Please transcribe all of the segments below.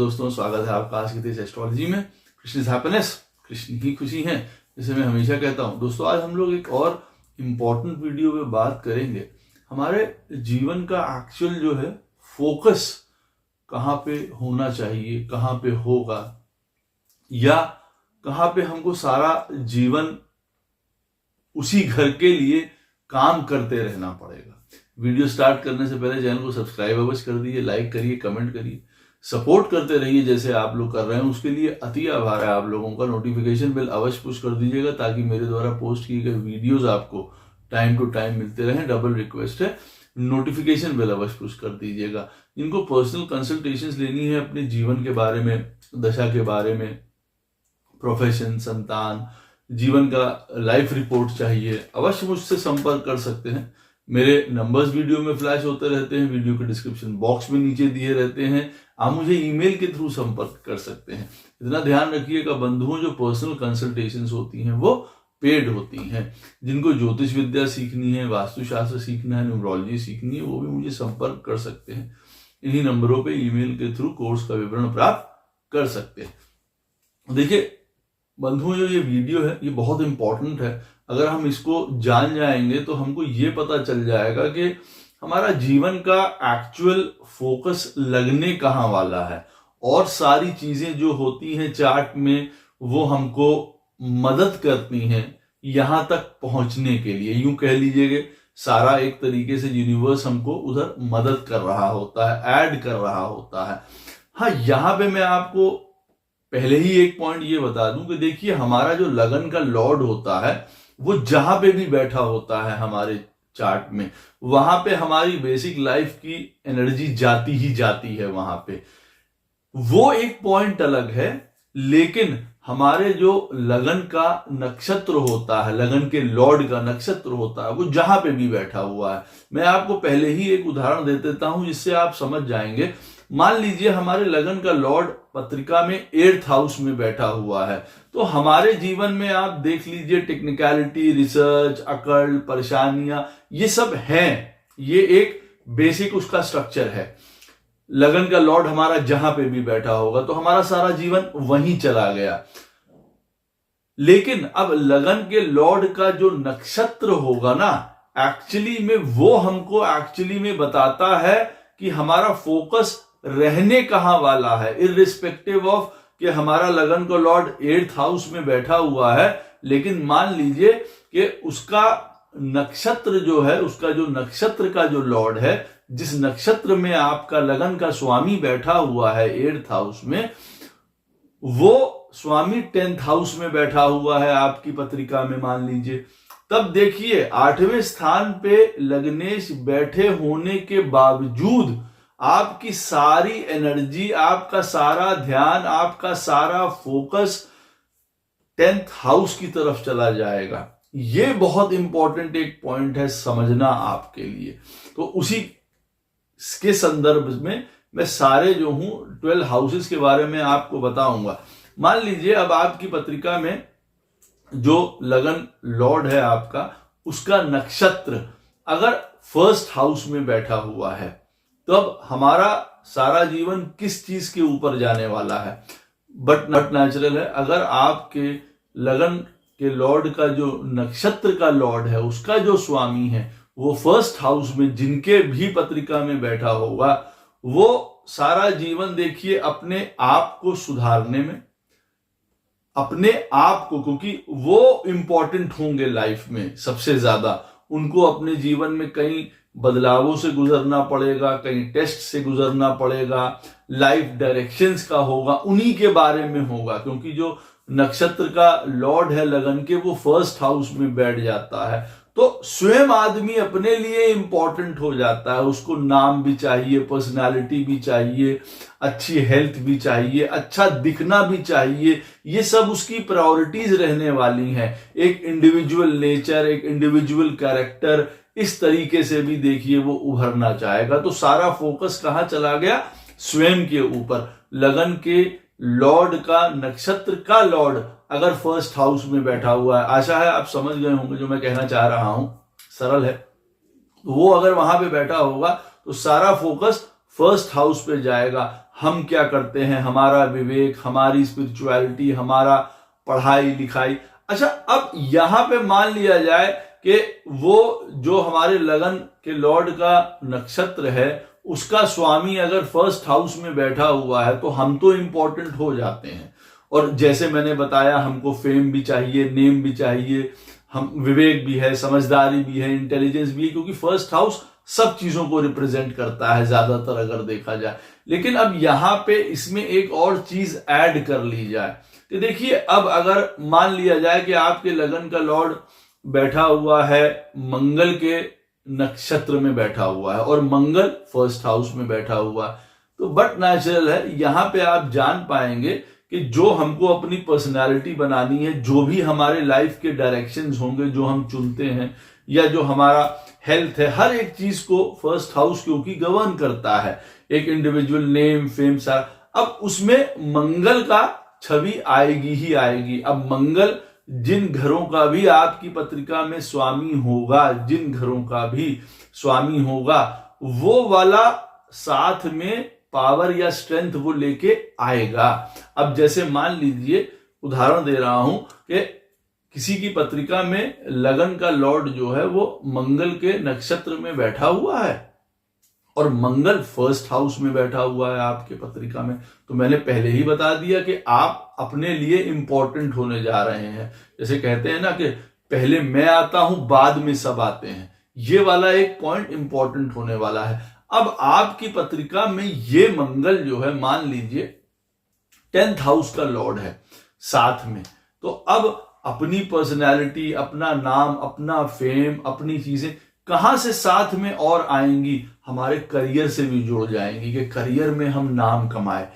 दोस्तों, स्वागत है आपका आज की तेज एस्ट्रोलॉजी में। कृष्ण इज हैप्पीनेस, कृष्ण ही खुशी है, जैसे मैं हमेशा कहता हूं। दोस्तों, आज हम लोग एक और इम्पॉर्टेंट वीडियो में बात करेंगे हमारे जीवन का एक्चुअल जो है फोकस कहाँ पे होना चाहिए, कहाँ पे होगा, या कहाँ पे हमको सारा जीवन उसी घर के लिए काम करते रहना पड़ेगा। वीडियो स्टार्ट करने से पहले चैनल को सब्सक्राइब अवश्य कर दीजिए, लाइक करिए, कमेंट करिए, सपोर्ट करते रहिए जैसे आप लोग कर रहे हैं। उसके लिए अति आभार है आप लोगों का। नोटिफिकेशन बेल अवश्य पुश कर दीजिएगा ताकि मेरे द्वारा पोस्ट किए गए वीडियोस आपको टाइम टू टाइम मिलते रहें। डबल रिक्वेस्ट है, नोटिफिकेशन बेल अवश्य पुश कर दीजिएगा। इनको पर्सनल कंसल्टेशंस लेनी है अपने जीवन के बारे में, दशा के बारे में, प्रोफेशन, संतान, जीवन का लाइफ रिपोर्ट चाहिए, अवश्य मुझसे संपर्क कर सकते हैं। मेरे नंबर्स वीडियो में फ्लैश होते रहते हैं, वीडियो के डिस्क्रिप्शन बॉक्स में नीचे दिए रहते हैं। आप मुझे ईमेल के थ्रू संपर्क कर सकते हैं। इतना ध्यान रखिएगा बंधुओं, जो पर्सनल कंसल्टेशंस होती हैं वो पेड होती हैं। जिनको ज्योतिष विद्या सीखनी है, वास्तुशास्त्र सीखना है, न्यूमरोलॉजी सीखनी है, वो भी मुझे संपर्क कर सकते हैं। इन्हीं नंबरों पे ईमेल के थ्रू कोर्स का विवरण प्राप्त कर सकते हैं। देखिए बंधुओं, जो ये वीडियो है ये बहुत इंपॉर्टेंट है। अगर हम इसको जान जाएंगे तो हमको ये पता चल जाएगा कि हमारा जीवन का एक्चुअल फोकस लगने कहाँ वाला है, और सारी चीजें जो होती हैं चार्ट में वो हमको मदद करती हैं यहां तक पहुंचने के लिए। यूं कह लीजिए कि सारा एक तरीके से यूनिवर्स हमको उधर मदद कर रहा होता है, ऐड कर रहा होता है। हाँ, यहां पे मैं आपको पहले ही एक पॉइंट ये बता दूं कि देखिए हमारा जो लगन का लॉर्ड होता है वो जहां पे भी बैठा होता है हमारे चार्ट में, वहां पे हमारी बेसिक लाइफ की एनर्जी जाती ही जाती है। वहां पे वो एक पॉइंट अलग है, लेकिन हमारे जो लगन का नक्षत्र होता है, लगन के लॉर्ड का नक्षत्र होता है, वो जहां पे भी बैठा हुआ है। मैं आपको पहले ही एक उदाहरण दे देता हूं जिससे आप समझ जाएंगे। मान लीजिए हमारे लगन का लॉर्ड पत्रिका में 8th हाउस में बैठा हुआ है, तो हमारे जीवन में आप देख लीजिए टेक्निकलिटी, रिसर्च, अकड़, परेशानियां, ये सब हैं। ये एक बेसिक उसका स्ट्रक्चर है। लगन का लॉर्ड हमारा जहां पे भी बैठा होगा तो हमारा सारा जीवन वहीं चला गया। लेकिन अब लगन के लॉर्ड का जो नक्षत्र होगा ना, एक्चुअली में वो हमको एक्चुअली में बताता है कि हमारा फोकस रहने कहां वाला है, इररिस्पेक्टिव ऑफ कि हमारा लगन का लॉर्ड 8th हाउस में बैठा हुआ है। लेकिन मान लीजिए कि उसका नक्षत्र जो है, उसका जो नक्षत्र का जो लॉर्ड है, जिस नक्षत्र में आपका लगन का स्वामी बैठा हुआ है 8th हाउस में, वो स्वामी 10th हाउस में बैठा हुआ है आपकी पत्रिका में मान लीजिए। तब देखिए 8वें स्थान पे लग्नेश बैठे होने के बावजूद आपकी सारी एनर्जी, आपका सारा ध्यान, आपका सारा फोकस 10th हाउस की तरफ चला जाएगा। ये बहुत इंपॉर्टेंट एक पॉइंट है समझना आपके लिए। तो उसी के संदर्भ में मैं सारे जो हूं 12 हाउसेस के बारे में आपको बताऊंगा। मान लीजिए अब आपकी पत्रिका में जो लगन लॉर्ड है आपका, उसका नक्षत्र अगर 1st हाउस में बैठा हुआ है, तब हमारा सारा जीवन किस चीज के ऊपर जाने वाला है। बट नेचुरल है, अगर आपके लगन के लॉर्ड का जो नक्षत्र का लॉर्ड है, उसका जो स्वामी है, वो 1st हाउस में जिनके भी पत्रिका में बैठा होगा, वो सारा जीवन देखिए अपने आप को सुधारने में, अपने आप को, क्योंकि वो इंपॉर्टेंट होंगे लाइफ में सबसे ज्यादा। उनको अपने जीवन में कई बदलावों से गुजरना पड़ेगा, कई टेस्ट से गुजरना पड़ेगा, लाइफ डायरेक्शंस का होगा, उन्हीं के बारे में होगा। क्योंकि जो नक्षत्र का लॉर्ड है लगन के, वो 1st हाउस में बैठ जाता है, तो स्वयं आदमी अपने लिए इंपॉर्टेंट हो जाता है। उसको नाम भी चाहिए, पर्सनालिटी भी चाहिए, अच्छी हेल्थ भी चाहिए, अच्छा दिखना भी चाहिए। ये सब उसकी प्रायोरिटीज रहने वाली हैं। एक इंडिविजुअल नेचर, एक इंडिविजुअल कैरेक्टर, इस तरीके से भी देखिए वो उभरना चाहेगा। तो सारा फोकस कहां चला गया? स्वयं के ऊपर। लगन के लॉर्ड का, नक्षत्र का लॉर्ड अगर 1st हाउस में बैठा हुआ है, आशा है आप समझ गए होंगे जो मैं कहना चाह रहा हूं, सरल है। वो अगर वहां पे बैठा होगा तो सारा फोकस 1st हाउस पे जाएगा। हम क्या करते हैं, हमारा विवेक, हमारी स्पिरिचुअलिटी, हमारा पढ़ाई लिखाई। अच्छा, अब यहां पे मान लिया जाए कि वो जो हमारे लगन के लॉर्ड का नक्षत्र है उसका स्वामी अगर फर्स्ट हाउस में बैठा हुआ है तो हम तो इंपॉर्टेंट हो जाते हैं। और जैसे मैंने बताया, हमको फेम भी चाहिए, नेम भी चाहिए, हम विवेक भी है, समझदारी भी है, इंटेलिजेंस भी है, क्योंकि फर्स्ट हाउस सब चीजों को रिप्रेजेंट करता है ज्यादातर अगर देखा जाए। लेकिन अब यहां पे इसमें एक और चीज ऐड कर ली जाए कि देखिए, अब अगर मान लिया जाए कि आपके लगन का लॉर्ड बैठा हुआ है मंगल के नक्षत्र में बैठा हुआ है और मंगल फर्स्ट हाउस में बैठा हुआ है, तो बट नेचुरल है यहां पे आप जान पाएंगे कि जो हमको अपनी पर्सनालिटी बनानी है, जो भी हमारे लाइफ के डायरेक्शंस होंगे जो हम चुनते हैं, या जो हमारा हेल्थ है, हर एक चीज को फर्स्ट हाउस क्योंकि गवर्न करता है, एक इंडिविजुअल नेम, फेम, सारा। अब उसमें मंगल का छवि आएगी ही आएगी। अब मंगल जिन घरों का भी आपकी पत्रिका में स्वामी होगा, जिन घरों का भी स्वामी होगा, वो वाला साथ में पावर या स्ट्रेंथ वो लेके आएगा। अब जैसे मान लीजिए, उदाहरण दे रहा हूं कि किसी की पत्रिका में लगन का लॉर्ड जो है वो मंगल के नक्षत्र में बैठा हुआ है और मंगल फर्स्ट हाउस में बैठा हुआ है आपके पत्रिका में, तो मैंने पहले ही बता दिया कि आप अपने लिए इंपॉर्टेंट होने जा रहे हैं। जैसे कहते हैं ना कि पहले मैं आता हूं बाद में सब आते हैं, ये वाला एक पॉइंट इंपॉर्टेंट होने वाला है। अब आपकी पत्रिका में ये मंगल जो है, मान लीजिए 10th हाउस का लॉर्ड है साथ में, तो अब अपनी पर्सनैलिटी, अपना नाम, अपना फेम, अपनी चीजें कहां से साथ में और आएंगी, हमारे करियर से भी जुड़ जाएंगी कि करियर में हम नाम कमाए,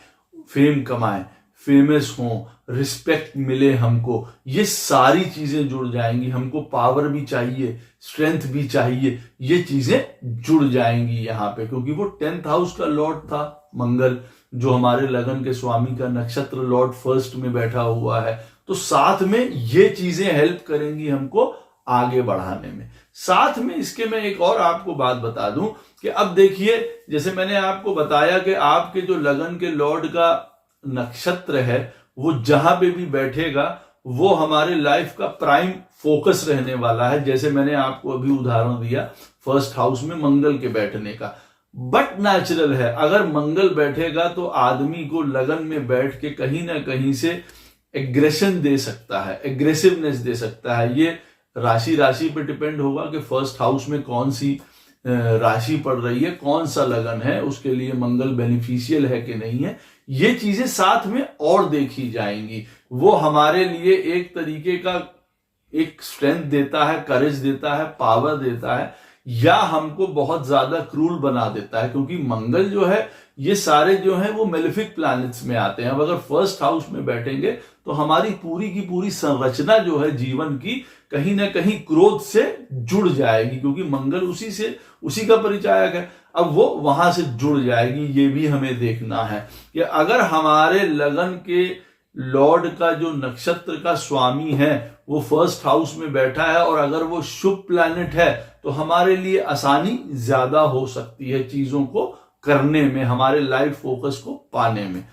फेम कमाए, फेमस हों, रिस्पेक्ट मिले हमको, ये सारी चीजें जुड़ जाएंगी। हमको पावर भी चाहिए, स्ट्रेंथ भी चाहिए, ये चीजें जुड़ जाएंगी यहां पे, क्योंकि वो 10th हाउस का लॉर्ड था मंगल, जो हमारे लगन के स्वामी का नक्षत्र लॉर्ड फर्स्ट में बैठा हुआ है। तो साथ में ये चीजें हेल्प करेंगी हमको आगे बढ़ाने में। साथ में इसके मैं एक और आपको बात बता दूं कि अब देखिए, जैसे मैंने आपको बताया कि आपके जो लगन के लॉर्ड का नक्षत्र है वो जहां पे भी बैठेगा वो हमारे लाइफ का प्राइम फोकस रहने वाला है। जैसे मैंने आपको अभी उदाहरण दिया फर्स्ट हाउस में मंगल के बैठने का। बट नेचुरल है, अगर मंगल बैठेगा तो आदमी को लगन में बैठ के कहीं ना कहीं से एग्रेशन दे सकता है, एग्रेसिवनेस दे सकता है। ये राशि पे डिपेंड होगा कि फर्स्ट हाउस में कौन सी राशि पड़ रही है, कौन सा लगन है, उसके लिए मंगल बेनिफिशियल है कि नहीं है। ये चीजें साथ में और देखी जाएंगी। वो हमारे लिए एक तरीके का एक स्ट्रेंथ देता है, करेज देता है, पावर देता है, या हमको बहुत ज्यादा क्रूल बना देता है, क्योंकि मंगल जो है, ये सारे जो है वो मेलेफिक प्लैनेट्स में आते हैं। अब अगर फर्स्ट हाउस में बैठेंगे तो हमारी पूरी की पूरी संरचना जो है जीवन की कहीं ना कहीं क्रोध से जुड़ जाएगी, क्योंकि मंगल उसी का परिचायक है। अब वो वहां से जुड़ जाएगी। ये भी हमें देखना है कि अगर हमारे लगन के लॉर्ड का जो नक्षत्र का स्वामी है वो फर्स्ट हाउस में बैठा है और अगर वो शुभ प्लैनेट है तो हमारे लिए आसानी ज्यादा हो सकती है चीजों को करने में, हमारे लाइफ फोकस को पाने में।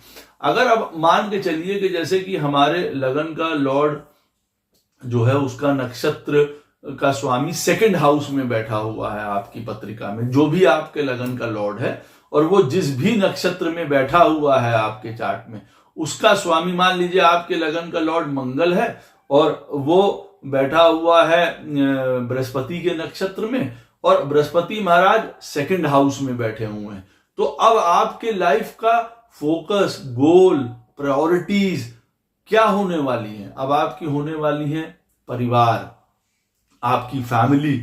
अगर अब मान के चलिए कि जैसे कि हमारे लगन का लॉर्ड जो है उसका नक्षत्र का स्वामी सेकंड हाउस में बैठा हुआ है आपकी पत्रिका में, जो भी आपके लगन का लॉर्ड है, और वो जिस भी नक्षत्र में बैठा हुआ है आपके चार्ट में, उसका स्वामी मान लीजिए आपके लगन का लॉर्ड मंगल है और वो बैठा हुआ है बृहस्पति के नक्षत्र में, और बृहस्पति महाराज सेकंड हाउस में बैठे हुए हैं। तो अब आपके लाइफ का फोकस, गोल, प्रायोरिटीज क्या होने वाली हैं? अब आपकी होने वाली है परिवार, आपकी फैमिली,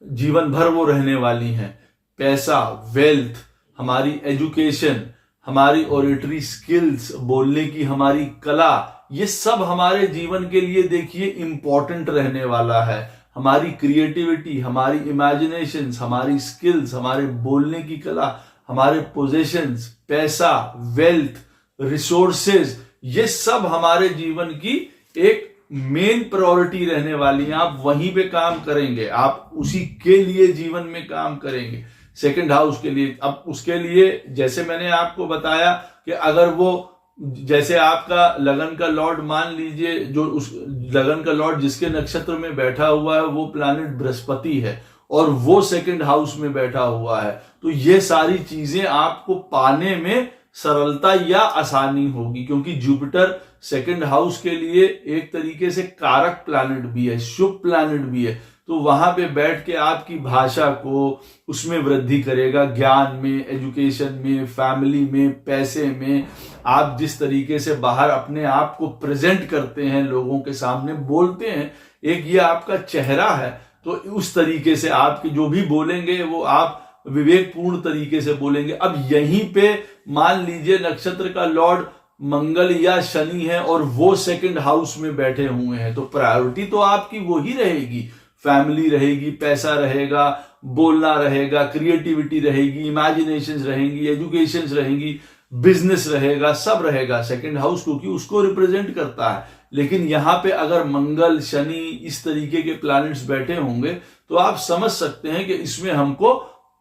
जीवन भर वो रहने वाली हैं। पैसा, वेल्थ, हमारी एजुकेशन, हमारी ऑडिटरी स्किल्स, बोलने की हमारी कला, ये सब हमारे जीवन के लिए देखिए इंपॉर्टेंट रहने वाला है। हमारी क्रिएटिविटी, हमारी इमेजिनेशंस, हमारी स्किल्स, हमारे बोलने की कला, हमारे पोजेशंस, पैसा, वेल्थ, रिसोर्सेज, ये सब हमारे जीवन की एक मेन प्रायोरिटी रहने वाली है। आप वहीं पे काम करेंगे, आप उसी के लिए जीवन में काम करेंगे, सेकंड हाउस के लिए। अब उसके लिए जैसे मैंने आपको बताया कि अगर वो जैसे आपका लगन का लॉर्ड मान लीजिए, जो उस लगन का लॉर्ड जिसके नक्षत्र में बैठा हुआ है वो प्लैनेट बृहस्पति है और वो सेकंड हाउस में बैठा हुआ है, तो ये सारी चीजें आपको पाने में सरलता या आसानी होगी, क्योंकि जुपिटर सेकंड हाउस के लिए एक तरीके से कारक प्लैनेट भी है, शुभ प्लैनेट भी है। तो वहां पे बैठ के आपकी भाषा को उसमें वृद्धि करेगा, ज्ञान में, एजुकेशन में, फैमिली में, पैसे में। आप जिस तरीके से बाहर अपने आप को प्रेजेंट करते हैं, लोगों के सामने बोलते हैं, एक ये आपका चेहरा है, तो उस तरीके से आपके जो भी बोलेंगे वो आप विवेकपूर्ण तरीके से बोलेंगे। अब यहीं पे मान लीजिए नक्षत्र का लॉर्ड मंगल या शनि है और वो सेकंड हाउस में बैठे हुए हैं, तो प्रायोरिटी तो आपकी वो ही रहेगी, फैमिली रहेगी, पैसा रहेगा, बोलना रहेगा, क्रिएटिविटी रहेगी, इमेजिनेशंस रहेंगी, एजुकेशंस रहेंगी, बिजनेस रहेगा, सब रहेगा सेकंड हाउस, क्योंकि उसको रिप्रेजेंट करता है। लेकिन यहां पे अगर मंगल, शनि इस तरीके के प्लैनेट्स बैठे होंगे तो आप समझ सकते हैं कि इसमें हमको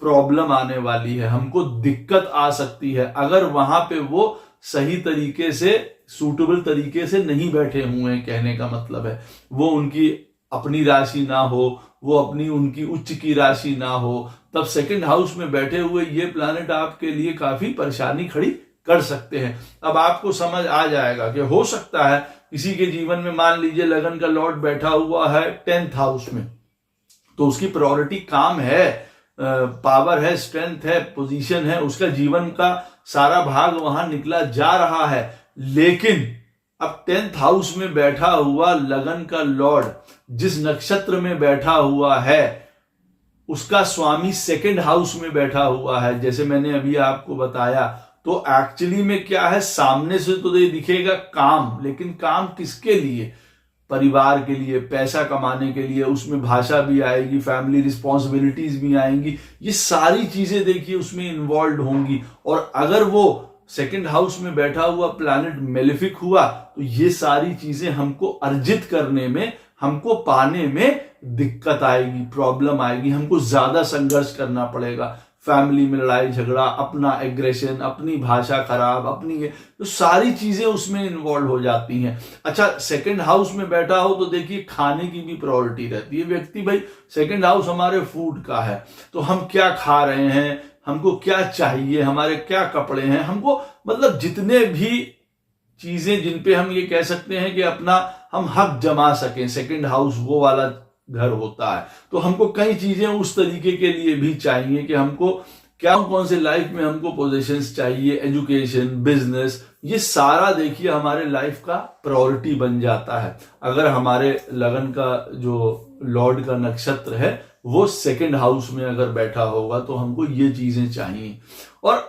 प्रॉब्लम आने वाली है, हमको दिक्कत आ सकती है अगर वहां पे वो सही तरीके से, सूटेबल तरीके से नहीं बैठे हुए हैं। कहने का मतलब है वो उनकी अपनी राशि ना हो, वो अपनी उनकी उच्च की राशि ना हो, तब सेकंड हाउस में बैठे हुए ये प्लैनेट आपके लिए काफी परेशानी खड़ी कर सकते हैं। अब आपको समझ आ जाएगा कि हो सकता है किसी के जीवन में मान लीजिए लगन का लॉर्ड बैठा हुआ है 10th हाउस में, तो उसकी प्रायोरिटी काम है, पावर है, स्ट्रेंथ है, पोजीशन है, उसका जीवन का सारा भाग वहां निकला जा रहा है। लेकिन अब 10th हाउस में बैठा हुआ लगन का लॉर्ड जिस नक्षत्र में बैठा हुआ है उसका स्वामी सेकंड हाउस में बैठा हुआ है, जैसे मैंने अभी आपको बताया। तो एक्चुअली में क्या है, सामने से तो ये दिखेगा काम, लेकिन काम किसके लिए? परिवार के लिए, पैसा कमाने के लिए, उसमें भाषा भी आएगी, फैमिली रिस्पॉन्सिबिलिटीज भी आएंगी, ये सारी चीजें देखिए उसमें इन्वॉल्व होंगी। और अगर वो सेकंड हाउस में बैठा हुआ प्लैनेट मेलेफिक हुआ तो ये सारी चीजें हमको अर्जित करने में, हमको पाने में दिक्कत आएगी, प्रॉब्लम आएगी, हमको ज्यादा संघर्ष करना पड़ेगा। फैमिली में लड़ाई झगड़ा, अपना एग्रेशन, अपनी भाषा खराब, अपनी तो सारी चीजें उसमें इन्वॉल्व हो जाती हैं। अच्छा, सेकंड हाउस में बैठा हो तो देखिए खाने की भी प्रायोरिटी रहती है। व्यक्ति भाई सेकंड हाउस हमारे फूड का है, तो हम क्या खा रहे हैं, हमको क्या चाहिए, हमारे क्या कपड़े हैं, हमको मतलब जितने भी चीजें जिन पे हम ये कह सकते हैं कि अपना हम हक जमा सकें, सेकंड हाउस वो वाला घर होता है। तो हमको कई चीजें उस तरीके के लिए भी चाहिए कि हमको क्या, कौन से लाइफ में हमको पोजीशंस चाहिए, एजुकेशन, बिजनेस, ये सारा देखिए हमारे लाइफ का प्रायोरिटी बन जाता है। अगर हमारे लगन का जो लॉर्ड का नक्षत्र है वो सेकंड हाउस में अगर बैठा होगा तो हमको ये चीजें चाहिए। और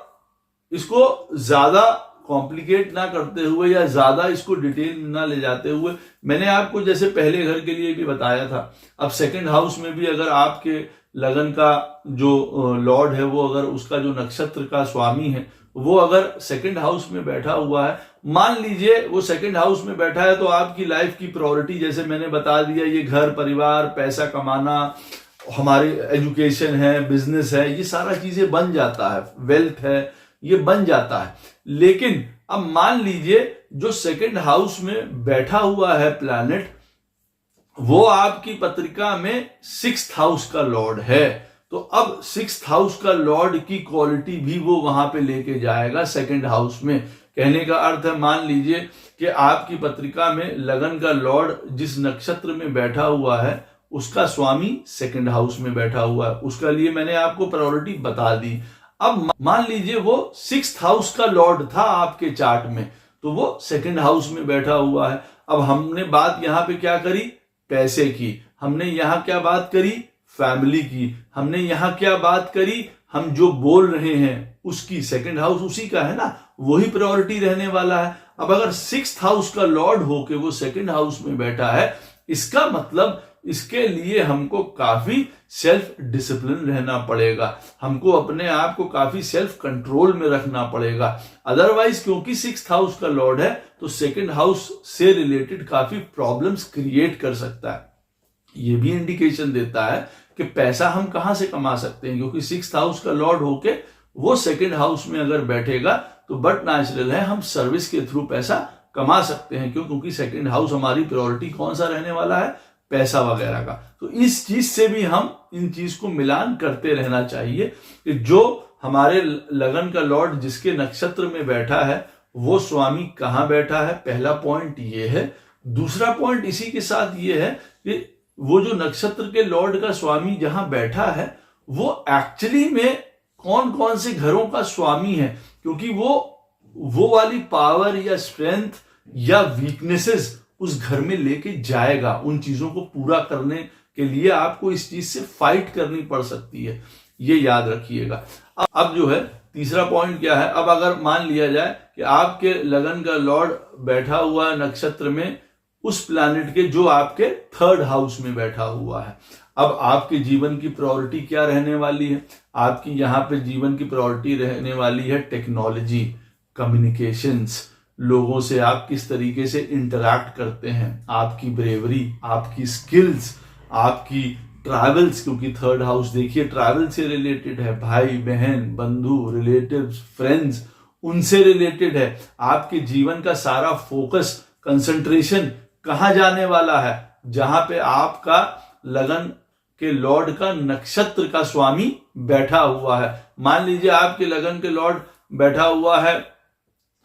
इसको ज्यादा कॉम्प्लिकेट ना करते हुए या ज्यादा इसको डिटेल ना ले जाते हुए, मैंने आपको जैसे पहले घर के लिए भी बताया था, अब सेकंड हाउस में भी अगर आपके लगन का जो लॉर्ड है वो अगर उसका जो नक्षत्र का स्वामी है वो अगर सेकंड हाउस में बैठा हुआ है, मान लीजिए वो सेकंड हाउस में बैठा है, तो आपकी लाइफ की प्रायोरिटी जैसे मैंने बता दिया, ये घर परिवार, पैसा कमाना, हमारी एजुकेशन है, बिजनेस है, ये सारा चीजें बन जाता है, वेल्थ है, ये बन जाता है। लेकिन अब मान लीजिए जो सेकंड हाउस में बैठा हुआ है प्लैनेट, वो आपकी पत्रिका में 6th हाउस का लॉर्ड है, तो अब 6th हाउस का लॉर्ड की क्वालिटी भी वो वहां पे लेके जाएगा सेकंड हाउस में। कहने का अर्थ है, मान लीजिए कि आपकी पत्रिका में लगन का लॉर्ड जिस नक्षत्र में बैठा हुआ है उसका स्वामी सेकंड हाउस में बैठा हुआ है, उसका लिए मैंने आपको प्रायोरिटी बता दी। अब मान लीजिए वो 6th हाउस का लॉर्ड था आपके चार्ट में, तो वो सेकंड हाउस में बैठा हुआ है। अब हमने बात यहां पे क्या करी, पैसे की, हमने यहां क्या बात करी, फैमिली की, हमने यहां क्या बात करी, हम जो बोल रहे हैं उसकी, सेकंड हाउस उसी का है ना, वही प्रायोरिटी रहने वाला है। अब अगर 6th हाउस का लॉर्ड होके वो सेकंड हाउस में बैठा है, इसका मतलब इसके लिए हमको काफी सेल्फ डिसिप्लिन रहना पड़ेगा, हमको अपने आप को काफी सेल्फ कंट्रोल में रखना पड़ेगा। अदरवाइज क्योंकि 6th हाउस का लॉर्ड है तो सेकंड हाउस से रिलेटेड काफी प्रॉब्लम्स क्रिएट कर सकता है। ये भी इंडिकेशन देता है कि पैसा हम कहां से कमा सकते हैं, क्योंकि 6th हाउस का लॉर्ड होके वो सेकंड हाउस में अगर बैठेगा तो बट नेचुरल है, हम सर्विस के थ्रू पैसा कमा सकते हैं। क्यों? क्योंकि सेकंड हाउस हमारी प्रायोरिटी कौन सा रहने वाला है? पैसा वगैरह का। तो इस चीज से भी हम इन चीज को मिलान करते रहना चाहिए कि जो हमारे लगन का लॉर्ड जिसके नक्षत्र में बैठा है वो स्वामी कहां बैठा है। पहला पॉइंट ये है। दूसरा पॉइंट इसी के साथ ये है कि वो जो नक्षत्र के लॉर्ड का स्वामी जहां बैठा है वो एक्चुअली में कौन कौन से घरों का स्वामी है, क्योंकि वो वाली पावर या स्ट्रेंथ या वीकनेसेस उस घर में लेके जाएगा। उन चीजों को पूरा करने के लिए आपको इस चीज से फाइट करनी पड़ सकती है, ये याद रखिएगा। अब जो है तीसरा पॉइंट क्या है, अब अगर मान लिया जाए कि आपके लगन का लॉर्ड बैठा हुआ है नक्षत्र में उस प्लैनेट के जो आपके थर्ड हाउस में बैठा हुआ है, अब आपके जीवन की प्रायोरिटी क्या रहने वाली है? आपकी यहाँ पे जीवन की प्रायोरिटी रहने वाली है टेक्नोलॉजी, कम्युनिकेशंस, लोगों से आप किस तरीके से इंटरैक्ट करते हैं, आपकी ब्रेवरी, आपकी स्किल्स, आपकी ट्रैवल्स, क्योंकि थर्ड हाउस देखिए ट्रैवल से रिलेटेड है, भाई बहन, बंधु, रिलेटिव्स, फ्रेंड्स, उनसे रिलेटेड है। आपके जीवन का सारा फोकस, कंसंट्रेशन कहां जाने वाला है? जहां पे आपका लगन के लॉर्ड का नक्षत्र का स्वामी बैठा हुआ है। मान लीजिए आपके लगन के लॉर्ड बैठा हुआ है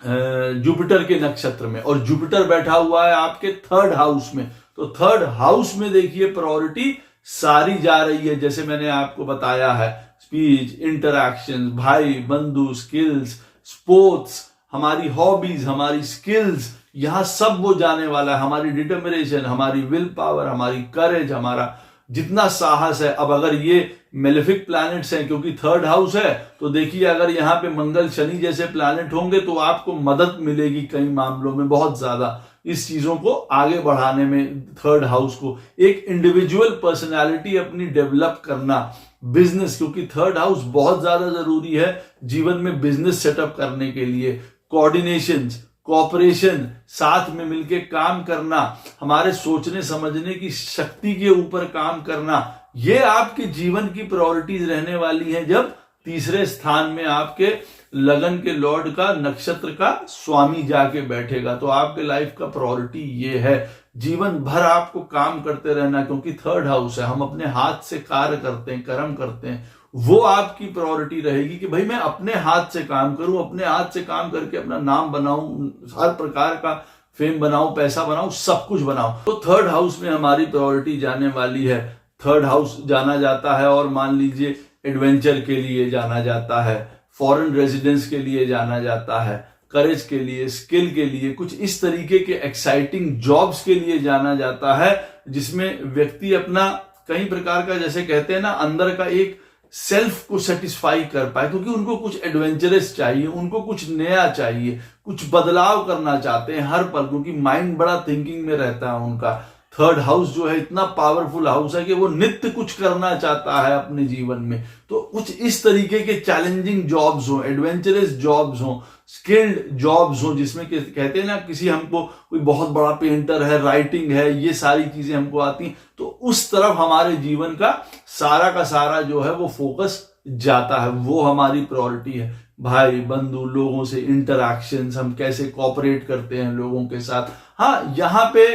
जुपिटर के नक्षत्र में और जुपिटर बैठा हुआ है आपके थर्ड हाउस में, तो थर्ड हाउस में देखिए प्रायोरिटी सारी जा रही है, जैसे मैंने आपको बताया है, स्पीच, इंटरैक्शन, भाई बंधु, स्किल्स, स्पोर्ट्स, हमारी हॉबीज, हमारी स्किल्स, यहां सब वो जाने वाला है। हमारी डिटर्मिनेशन, हमारी विल पावर, हमारी करेज, हमारा जितना साहस है। अब अगर ये मेलेफिक प्लैनेट्स हैं, क्योंकि थर्ड हाउस है, तो देखिए अगर यहाँ पे मंगल, शनि जैसे प्लैनेट होंगे तो आपको मदद मिलेगी कई मामलों में बहुत ज्यादा इस चीजों को आगे बढ़ाने में। थर्ड हाउस को एक इंडिविजुअल पर्सनालिटी अपनी डेवलप करना, बिजनेस, क्योंकि थर्ड हाउस बहुत ज्यादा जरूरी है जीवन में बिजनेस सेटअप करने के लिए, कोऑर्डिनेशन, कोऑपरेशन, साथ में मिलके काम करना, हमारे सोचने समझने की शक्ति के ऊपर काम करना, ये आपके जीवन की प्रायोरिटीज रहने वाली हैं जब तीसरे स्थान में आपके लगन के लॉर्ड का नक्षत्र का स्वामी जाके बैठेगा। तो आपके लाइफ का प्रायोरिटी ये है, जीवन भर आपको काम करते रहना, क्योंकि थर्ड हाउस है, हम अपने हाथ से कार्य करते हैं, कर्म करते हैं, वो आपकी प्रायोरिटी रहेगी कि भाई मैं अपने हाथ से काम करूं, अपने हाथ से काम करके अपना नाम बनाऊं, हर प्रकार का फेम बनाऊं, पैसा बनाऊं, सब कुछ बनाऊं। तो थर्ड हाउस में हमारी प्रायोरिटी जाने वाली है। थर्ड हाउस जाना जाता है और मान लीजिए एडवेंचर के लिए जाना जाता है, फॉरेन रेजिडेंस के लिए जाना जाता है, करेज के लिए, स्किल के लिए, कुछ इस तरीके के एक्साइटिंग जॉब्स के लिए जाना जाता है, जिसमें व्यक्ति अपना कई प्रकार का, जैसे कहते हैं ना, अंदर का एक सेल्फ को सेटिस्फाई कर पाए, क्योंकि उनको कुछ एडवेंचरस चाहिए, उनको कुछ नया चाहिए, कुछ बदलाव करना चाहते हैं हर पल, क्योंकि माइंड बड़ा थिंकिंग में रहता है उनका। थर्ड हाउस जो है इतना पावरफुल हाउस है कि वो नित्य कुछ करना चाहता है अपने जीवन में। तो कुछ इस तरीके के चैलेंजिंग जॉब्स हो, एडवेंचरस जॉब्स हो, स्किल्ड जॉब्स हो, जिसमें कहते हैं ना, किसी हमको कोई बहुत बड़ा पेंटर है, राइटिंग है, ये सारी चीजें हमको आती, तो उस तरफ हमारे जीवन का सारा जो है वो फोकस जाता है, वो हमारी प्रायोरिटी है। भाई बंधु, लोगों से इंटरैक्शंस, हम कैसे कोऑपरेट करते हैं लोगों के साथ। हाँ, यहाँ पे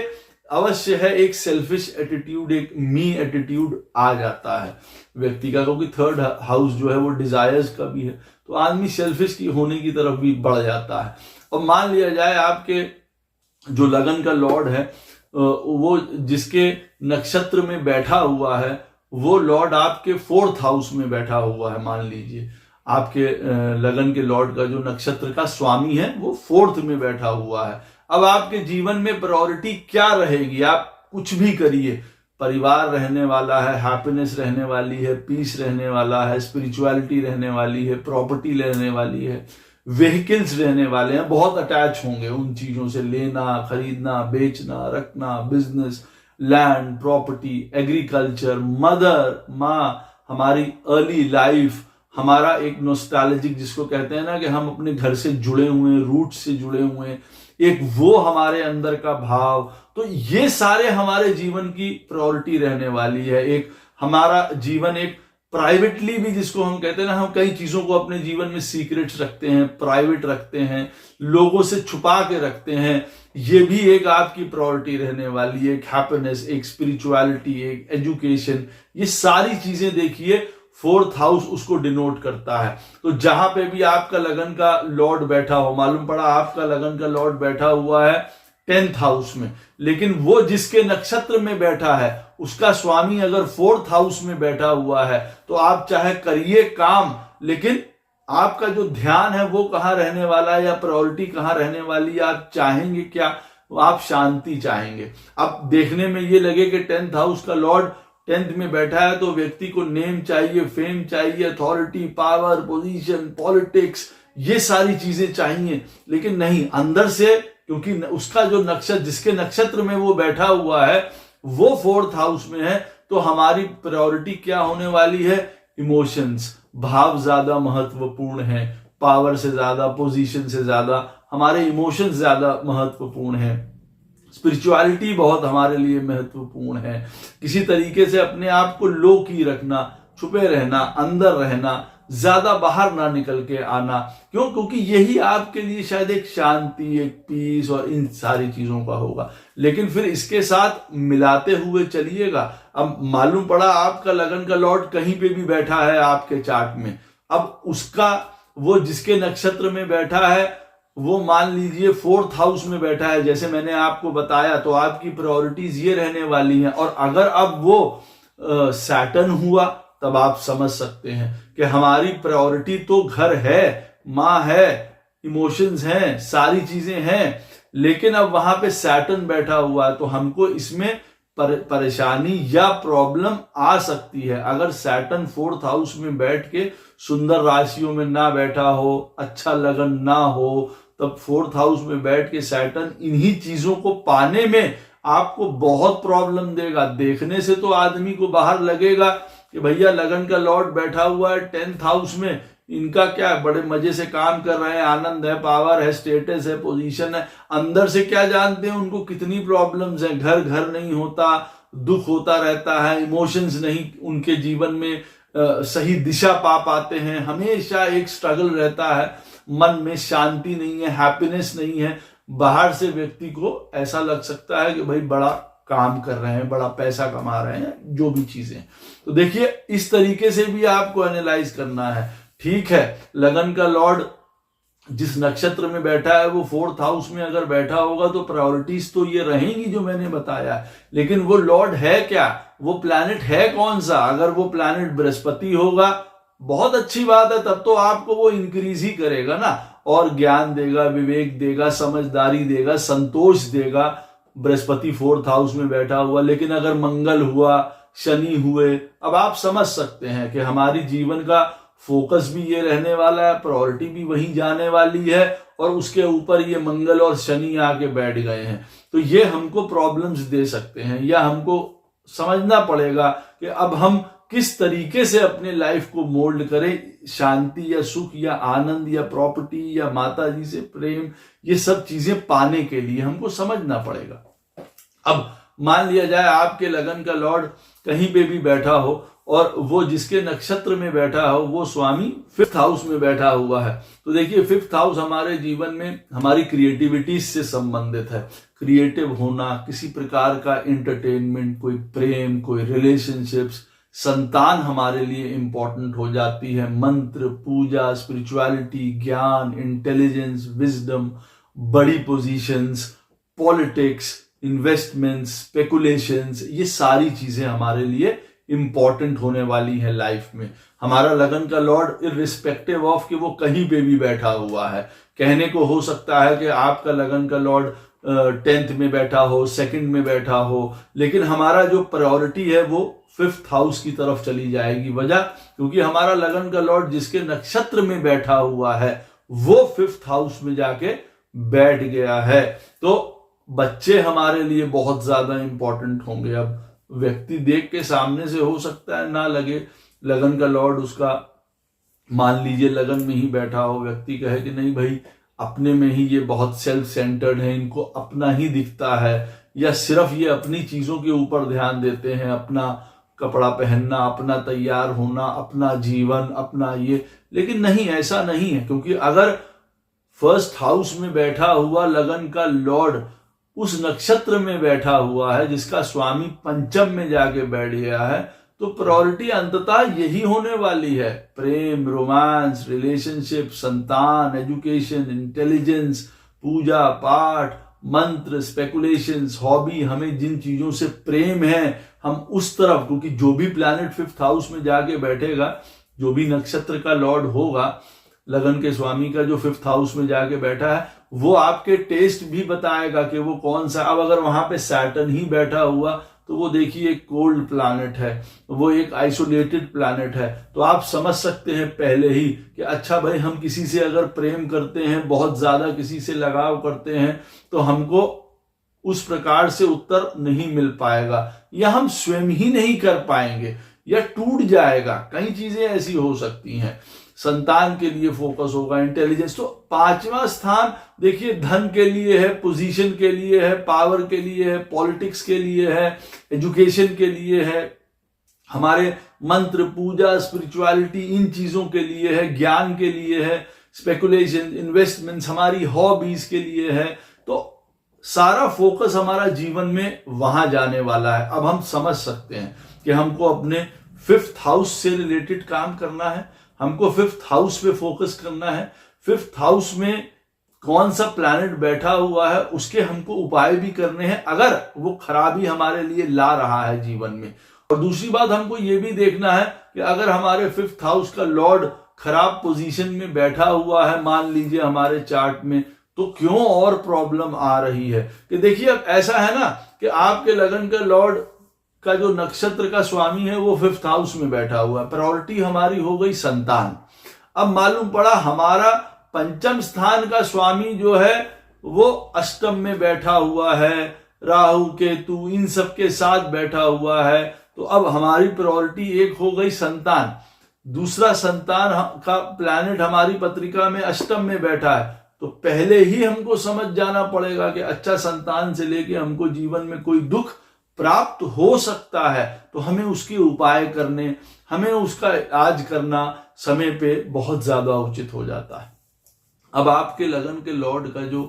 अवश्य है एक सेल्फिश एटीट्यूड, एक मी एटीट्यूड आ जाता है व्यक्ति का, क्योंकि थर्ड हाउस जो है वो डिजायर्स का भी है, तो आदमी सेल्फिश की होने की तरफ भी बढ़ जाता है। और मान लिया जाए आपके जो लगन का लॉर्ड है, वो जिसके नक्षत्र में बैठा हुआ है, वो लॉर्ड आपके फोर्थ हाउस में बैठा हुआ है। मान लीजिए आपके लगन के लॉर्ड का जो नक्षत्र का स्वामी है वो फोर्थ में बैठा हुआ है। अब आपके जीवन में प्रायोरिटी क्या रहेगी? आप कुछ भी करिए, परिवार रहने वाला है, हैप्पीनेस रहने वाली है, पीस रहने वाला है, स्पिरिचुअलिटी रहने वाली है, प्रॉपर्टी रहने वाली है, व्हीकल्स रहने वाले हैं, बहुत अटैच होंगे उन चीजों से, लेना, खरीदना, बेचना, रखना, business, land, property, agriculture, mother, माँ, हमारी अर्ली लाइफ, हमारा एक नॉस्टैल्जिक, जिसको कहते हैं ना कि हम अपने घर से जुड़े हुए हैं, रूट से जुड़े हुए हैं, एक वो हमारे अंदर का भाव, तो ये सारे हमारे जीवन की प्रायोरिटी रहने वाली है। एक हमारा जीवन एक प्राइवेटली भी, जिसको हम कहते हैं ना, हम कई चीजों को अपने जीवन में सीक्रेट्स रखते हैं, प्राइवेट रखते हैं, लोगों से छुपा के रखते हैं, ये भी एक आपकी प्रायोरिटी रहने वाली है। एक हैप्पीनेस, एक स्पिरिचुअलिटी, एक एजुकेशन, ये सारी चीजें देखिए फोर्थ हाउस उसको डिनोट करता है। तो जहां पे भी आपका लगन का लॉर्ड बैठा हो, मालूम पड़ा आपका लगन का लॉर्ड बैठा हुआ है 10th हाउस में, लेकिन वो जिसके नक्षत्र में बैठा है उसका स्वामी अगर 4th हाउस में बैठा हुआ है, तो आप चाहे करिए काम, लेकिन आपका जो ध्यान है वो कहां रहने वाला है, या प्रायोरिटी कहां रहने वाली है, आप चाहेंगे क्या, आप शांति चाहेंगे। अब देखने में ये लगे कि 10th हाउस का लॉर्ड 10th में बैठा है तो व्यक्ति को नेम चाहिए, फेम चाहिए, अथॉरिटी, पावर, पोजीशन, पॉलिटिक्स, ये सारी चीजें चाहिए, लेकिन नहीं, अंदर से, क्योंकि उसका जो नक्षत्र, जिसके नक्षत्र में वो बैठा हुआ है वो 4th हाउस में है, तो हमारी प्रायोरिटी क्या होने वाली है, इमोशंस, भाव ज्यादा महत्वपूर्ण है, पावर से ज्यादा, पोजीशन से ज्यादा हमारे इमोशंस ज्यादा महत्वपूर्ण है। स्पिरिचुअलिटी बहुत हमारे लिए महत्वपूर्ण है। किसी तरीके से अपने आप को लो की रखना, छुपे रहना, अंदर रहना, ज्यादा बाहर ना निकल के आना। क्यों? क्योंकि यही आपके लिए शायद एक शांति, एक पीस और इन सारी चीजों का होगा। लेकिन फिर इसके साथ मिलाते हुए चलिएगा। अब मालूम पड़ा आपका लगन का लॉर्ड कहीं पे भी बैठा है आपके चार्ट में, अब उसका, वो जिसके नक्षत्र में बैठा है वो मान लीजिए 4th हाउस में बैठा है, जैसे मैंने आपको बताया, तो आपकी प्रायोरिटीज ये रहने वाली हैं। और अगर अब वो सैटर्न हुआ, तब आप समझ सकते हैं कि हमारी प्रायोरिटी तो घर है, माँ है, इमोशंस हैं, सारी चीजें हैं, लेकिन अब वहां पे सैटर्न बैठा हुआ है, तो हमको इसमें परेशानी या प्रॉब्लम आ सकती है। अगर सैटर्न 4th हाउस में बैठ के सुंदर राशियों में ना बैठा हो, अच्छा लगन ना हो, तब 4th हाउस में बैठ के सैटर्न इन्हीं चीजों को पाने में आपको बहुत प्रॉब्लम देगा। देखने से तो आदमी को बाहर लगेगा कि भैया लगन का लॉर्ड बैठा हुआ है 10th हाउस में, इनका क्या है, बड़े मजे से काम कर रहे हैं, आनंद है, पावर है, स्टेटस है, पोजीशन है। अंदर से क्या जानते हैं उनको कितनी प्रॉब्लम्स हैं, घर नहीं होता, दुख होता रहता है, इमोशंस नहीं उनके जीवन में सही दिशा पा पाते हैं, हमेशा एक स्ट्रगल रहता है, मन में शांति नहीं है, हैप्पीनेस नहीं है। बाहर से व्यक्ति को ऐसा लग सकता है कि भाई बड़ा काम कर रहे हैं, बड़ा पैसा कमा रहे हैं, जो भी चीजें। तो देखिए इस तरीके से भी आपको एनालाइज करना है। ठीक है, लगन का लॉर्ड जिस नक्षत्र में बैठा है वो 4th हाउस में अगर बैठा होगा तो प्रायोरिटीज तो ये रहेंगी जो मैंने बताया, लेकिन वो लॉर्ड है क्या, वो प्लैनेट है कौन सा। अगर वो प्लैनेट बृहस्पति होगा, बहुत अच्छी बात है, तब तो आपको वो इंक्रीज ही करेगा ना, और ज्ञान देगा, विवेक देगा, समझदारी देगा, संतोष देगा। बृहस्पति 4th हाउस में बैठा हुआ। लेकिन अगर मंगल हुआ, शनि हुए, अब आप समझ सकते हैं कि हमारी जीवन का फोकस भी ये रहने वाला है, प्रायोरिटी भी वहीं जाने वाली है, और उसके ऊपर ये मंगल और शनि आके बैठ गए हैं, तो ये हमको प्रॉब्लम्स दे सकते हैं। या हमको समझना पड़ेगा कि अब हम किस तरीके से अपने लाइफ को मोल्ड करें, शांति या सुख या आनंद या प्रॉपर्टी या माता जी से प्रेम, ये सब चीजें पाने के लिए हमको समझना पड़ेगा। अब मान लिया जाए आपके लगन का लॉर्ड कहीं पे भी बैठा हो और वो जिसके नक्षत्र में बैठा हो वो स्वामी 5th हाउस में बैठा हुआ है, तो देखिए 5th हाउस हमारे जीवन में हमारी क्रिएटिविटी से संबंधित है। क्रिएटिव होना, किसी प्रकार का एंटरटेनमेंट, कोई प्रेम, कोई रिलेशनशिप्स, संतान हमारे लिए इंपॉर्टेंट हो जाती है। मंत्र, पूजा, स्पिरिचुअलिटी, ज्ञान, इंटेलिजेंस, विजडम, बड़ी पोजीशंस, पॉलिटिक्स, इन्वेस्टमेंट्स, स्पेकुलेशंस, ये सारी चीजें हमारे लिए इंपॉर्टेंट होने वाली है लाइफ में। हमारा लगन का लॉर्ड इररिस्पेक्टिव ऑफ कि वो कहीं पे भी बैठा हुआ है, कहने को हो सकता है कि आपका लगन का लॉर्ड 10th में बैठा हो, 2nd में बैठा हो, लेकिन हमारा जो प्रायोरिटी है वो 5th हाउस की तरफ चली जाएगी। वजह, क्योंकि हमारा लगन का लॉर्ड जिसके नक्षत्र में बैठा हुआ है वो 5th हाउस में जाके बैठ गया है। तो बच्चे हमारे लिए बहुत ज्यादा इंपॉर्टेंट होंगे। अब व्यक्ति देख के सामने से हो सकता है ना लगे, लगन का लॉर्ड उसका मान लीजिए लगन में ही बैठा हो, व्यक्ति कहे कि नहीं भाई अपने में ही ये बहुत सेल्फ सेंटर्ड है, इनको अपना ही दिखता है, या सिर्फ ये अपनी चीजों के ऊपर ध्यान देते हैं, अपना कपड़ा पहनना, अपना तैयार होना, अपना जीवन, अपना ये। लेकिन नहीं, ऐसा नहीं है, क्योंकि अगर फर्स्ट हाउस में बैठा हुआ लगन का लॉर्ड उस नक्षत्र में बैठा हुआ है जिसका स्वामी पंचम में जाके बैठ गया है, तो प्रायोरिटी अंततः यही होने वाली है। प्रेम, रोमांस, रिलेशनशिप, संतान, एजुकेशन, इंटेलिजेंस, पूजा पाठ, मंत्र, स्पेकुलेशंस, हॉबी, हमें जिन चीजों से प्रेम है हम उस तरफ, क्योंकि जो भी प्लैनेट फिफ्थ हाउस में जाके बैठेगा, जो भी नक्षत्र का लॉर्ड होगा, लगन के स्वामी का जो फिफ्थ हाउस में जाके बैठा है, वो आपके टेस्ट भी बताएगा कि वो कौन सा। अब अगर वहां पे सैटर्न ही बैठा हुआ तो वो देखिए एक कोल्ड प्लैनेट है, वो एक आइसोलेटेड प्लैनेट है, तो आप समझ सकते हैं पहले ही कि अच्छा भाई, हम किसी से अगर प्रेम करते हैं, बहुत ज्यादा किसी से लगाव करते हैं, तो हमको उस प्रकार से उत्तर नहीं मिल पाएगा, या हम स्वयं ही नहीं कर पाएंगे, या टूट जाएगा। कई चीजें ऐसी हो सकती हैं। संतान के लिए फोकस होगा, इंटेलिजेंस। तो पांचवा स्थान देखिए धन के लिए है, पोजीशन के लिए है, पावर के लिए है, पॉलिटिक्स के लिए है, एजुकेशन के लिए है, हमारे मंत्र, पूजा, स्पिरिचुअलिटी, इन चीजों के लिए है, ज्ञान के लिए है, स्पेकुलेशन, इन्वेस्टमेंट्स, हमारी हॉबीज के लिए है। तो सारा फोकस हमारा जीवन में वहां जाने वाला है। अब हम समझ सकते हैं कि हमको अपने फिफ्थ हाउस से रिलेटेड काम करना है, हमको फिफ्थ हाउस पे फोकस करना है। फिफ्थ हाउस में कौन सा प्लैनेट बैठा हुआ है उसके हमको उपाय भी करने हैं, अगर वो खराबी हमारे लिए ला रहा है जीवन में। और दूसरी बात, हमको ये भी देखना है कि अगर हमारे फिफ्थ हाउस का लॉर्ड खराब पोजीशन में बैठा हुआ है, मान लीजिए हमारे चार्ट में, तो क्यों और प्रॉब्लम आ रही है। कि देखिए अब ऐसा है ना कि आपके लगन का लॉर्ड का जो नक्षत्र का स्वामी है वो फिफ्थ हाउस में बैठा हुआ है, प्रायोरिटी हमारी हो गई संतान। अब मालूम पड़ा हमारा पंचम स्थान का स्वामी जो है वो अष्टम में बैठा हुआ है, राहु केतु इन सब के साथ बैठा हुआ है। तो अब हमारी प्रायोरिटी एक हो गई संतान, दूसरा संतान का प्लैनेट हमारी पत्रिका में अष्टम में बैठा है। तो पहले ही हमको समझ जाना पड़ेगा कि अच्छा, संतान से लेके हमको जीवन में कोई दुख प्राप्त हो सकता है, तो हमें उसके उपाय करने, हमें उसका इलाज करना समय पे बहुत ज्यादा उचित हो जाता है। अब आपके लगन के लॉर्ड का जो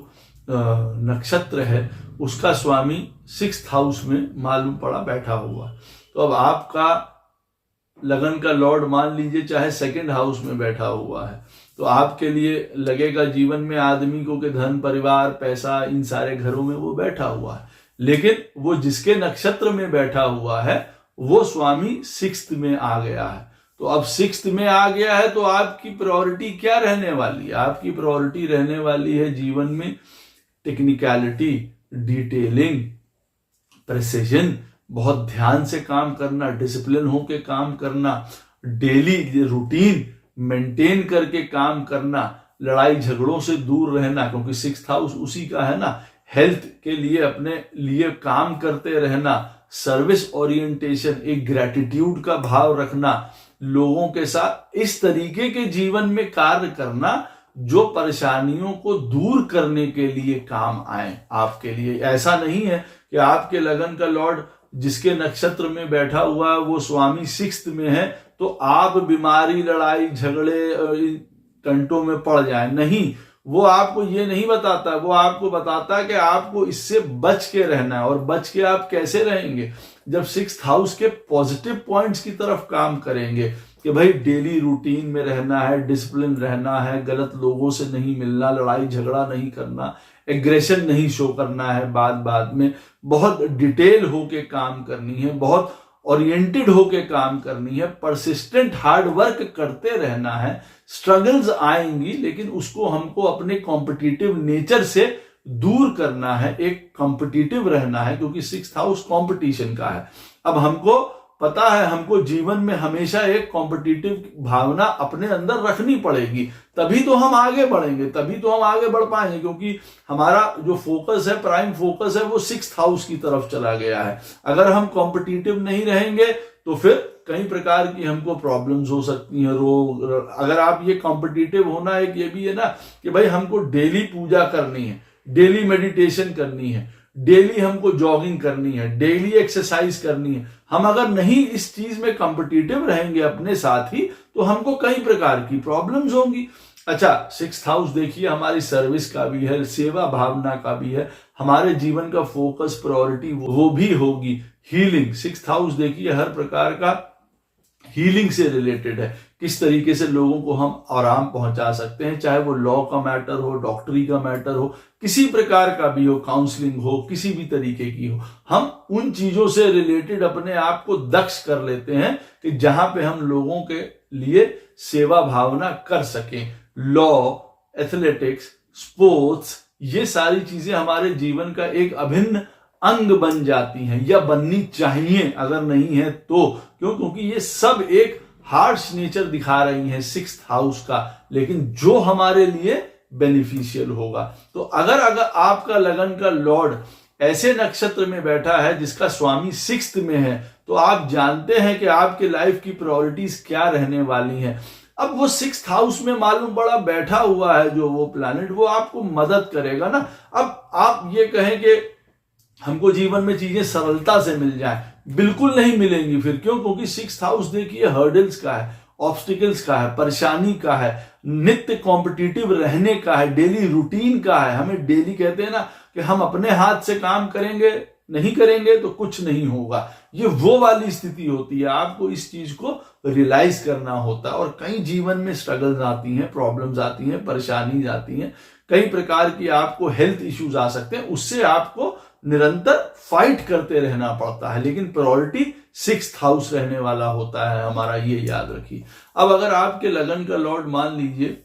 नक्षत्र है उसका स्वामी सिक्स्थ हाउस में मालूम पड़ा बैठा हुआ। तो अब आपका लगन का लॉर्ड मान लीजिए चाहे सेकंड हाउस में बैठा हुआ है, तो आपके लिए लगेगा जीवन में आदमी को कि धन, परिवार, पैसा, इन सारे घरों में वो बैठा हुआ है। लेकिन वो जिसके नक्षत्र में बैठा हुआ है वो स्वामी सिक्स्थ में आ गया है। तो अब सिक्स्थ में आ गया है तो आपकी प्रायोरिटी क्या रहने वाली है? आपकी प्रायोरिटी रहने वाली है जीवन में टेक्निकलिटी, डिटेलिंग, प्रेसिजन, बहुत ध्यान से काम करना, डिसिप्लिन होके काम करना, डेली रूटीन मेंटेन करके काम करना, लड़ाई झगड़ों से दूर रहना, क्योंकि सिक्स्थ हाउस उसी का है ना। हेल्थ के लिए अपने लिए काम करते रहना, सर्विस ओरिएंटेशन, एक ग्रेटिट्यूड का भाव रखना, लोगों के साथ इस तरीके के जीवन में कार्य करना जो परेशानियों को दूर करने के लिए काम आए आपके लिए। ऐसा नहीं है कि आपके लगन का लॉर्ड जिसके नक्षत्र में बैठा हुआ है वो स्वामी सिक्स्थ में है तो आप बीमारी, लड़ाई झगड़े, टंटों में पड़ जाए। नहीं, वो आपको ये नहीं बताता, वो आपको बताता है कि आपको इससे बच के रहना है। और बच के आप कैसे रहेंगे? जब सिक्स्थ हाउस के पॉजिटिव पॉइंट्स की तरफ काम करेंगे कि भाई डेली रूटीन में रहना है, डिसिप्लिन रहना है, गलत लोगों से नहीं मिलना, लड़ाई झगड़ा नहीं करना, एग्रेशन नहीं शो करना है, बात में बहुत डिटेल होके काम करनी है, बहुत ओरिएंटेड होके काम करनी है, परसिस्टेंट हार्ड वर्क करते रहना है। स्ट्रगल्स आएंगी लेकिन उसको हमको अपने कॉम्पिटिटिव नेचर से दूर करना है, एक कॉम्पिटिटिव रहना है, क्योंकि सिक्स्थ हाउस कंपटीशन का है। अब हमको पता है हमको जीवन में हमेशा एक कॉम्पिटिटिव भावना अपने अंदर रखनी पड़ेगी, तभी तो हम आगे बढ़ेंगे, तभी तो हम आगे बढ़ पाएंगे, क्योंकि हमारा जो फोकस है, प्राइम फोकस है, वो सिक्स्थ हाउस की तरफ चला गया है। अगर हम कॉम्पिटिटिव नहीं रहेंगे तो फिर कई प्रकार की हमको प्रॉब्लम्स हो सकती हैं, रोग। अगर आप ये कॉम्पिटिटिव होना, एक ये भी है ना कि भाई हमको डेली पूजा करनी है, डेली मेडिटेशन करनी है, डेली हमको जॉगिंग करनी है, डेली एक्सरसाइज करनी है। हम अगर नहीं इस चीज में कॉम्पिटिटिव रहेंगे अपने साथ ही, तो हमको कई प्रकार की प्रॉब्लम्स होंगी। अच्छा, 6th हाउस देखिए हमारी सर्विस का भी है, सेवा भावना का भी है, हमारे जीवन का फोकस प्रायोरिटी वो भी होगी। हीलिंग, 6th हाउस देखिए हर प्रकार का हीलिंग से रिलेटेड है, किस तरीके से लोगों को हम आराम पहुंचा सकते हैं, चाहे वो लॉ का मैटर हो, डॉक्टरी का मैटर हो, किसी प्रकार का भी हो, काउंसलिंग हो, किसी भी तरीके की हो, हम उन चीजों से रिलेटेड अपने आप को दक्ष कर लेते हैं कि जहां पे हम लोगों के लिए सेवा भावना कर सकें। लॉ, एथलेटिक्स, स्पोर्ट्स, ये सारी चीजें हमारे जीवन का एक अभिन्न अंग बन जाती हैं, या बननी चाहिए, अगर नहीं है तो। क्यों? क्योंकि ये सब एक हार्श नेचर दिखा रही हैं 6th हाउस का, लेकिन जो हमारे लिए बेनिफिशियल होगा। तो अगर आपका लगन का लॉर्ड ऐसे नक्षत्र में बैठा है जिसका स्वामी 6th में है, तो आप जानते हैं कि आपके लाइफ की प्रायोरिटीज क्या रहने वाली हैं। अब वो 6th हाउस में मालूम बड़ा बैठा हुआ है जो वो प्लैनेट, वो आपको मदद करेगा ना। अब आप ये कहें कि हमको जीवन में चीजें सरलता से मिल जाए, बिल्कुल नहीं मिलेंगी फिर। क्यों? क्योंकि 6th हाउस देखिए हर्डल्स का है, ऑब्स्टिकल्स का है, परेशानी का है, नित्य कॉम्पिटिटिव रहने का है, डेली रूटीन का है। हमें डेली कहते हैं ना कि हम अपने हाथ से काम करेंगे, नहीं करेंगे तो कुछ नहीं होगा। ये वो वाली स्थिति होती है, आपको इस चीज को रियलाइज करना होता है। और कई जीवन में स्ट्रगल्स आती हैं, प्रॉब्लम्स आती हैं, परेशानी आती हैं, कई प्रकार की आपको हेल्थ इश्यूज आ सकते हैं, उससे आपको निरंतर फाइट करते रहना पड़ता है। लेकिन प्रायोरिटी 6th हाउस रहने वाला होता है हमारा, ये याद रखिए। अब अगर आपके लगन का लॉर्ड मान लीजिए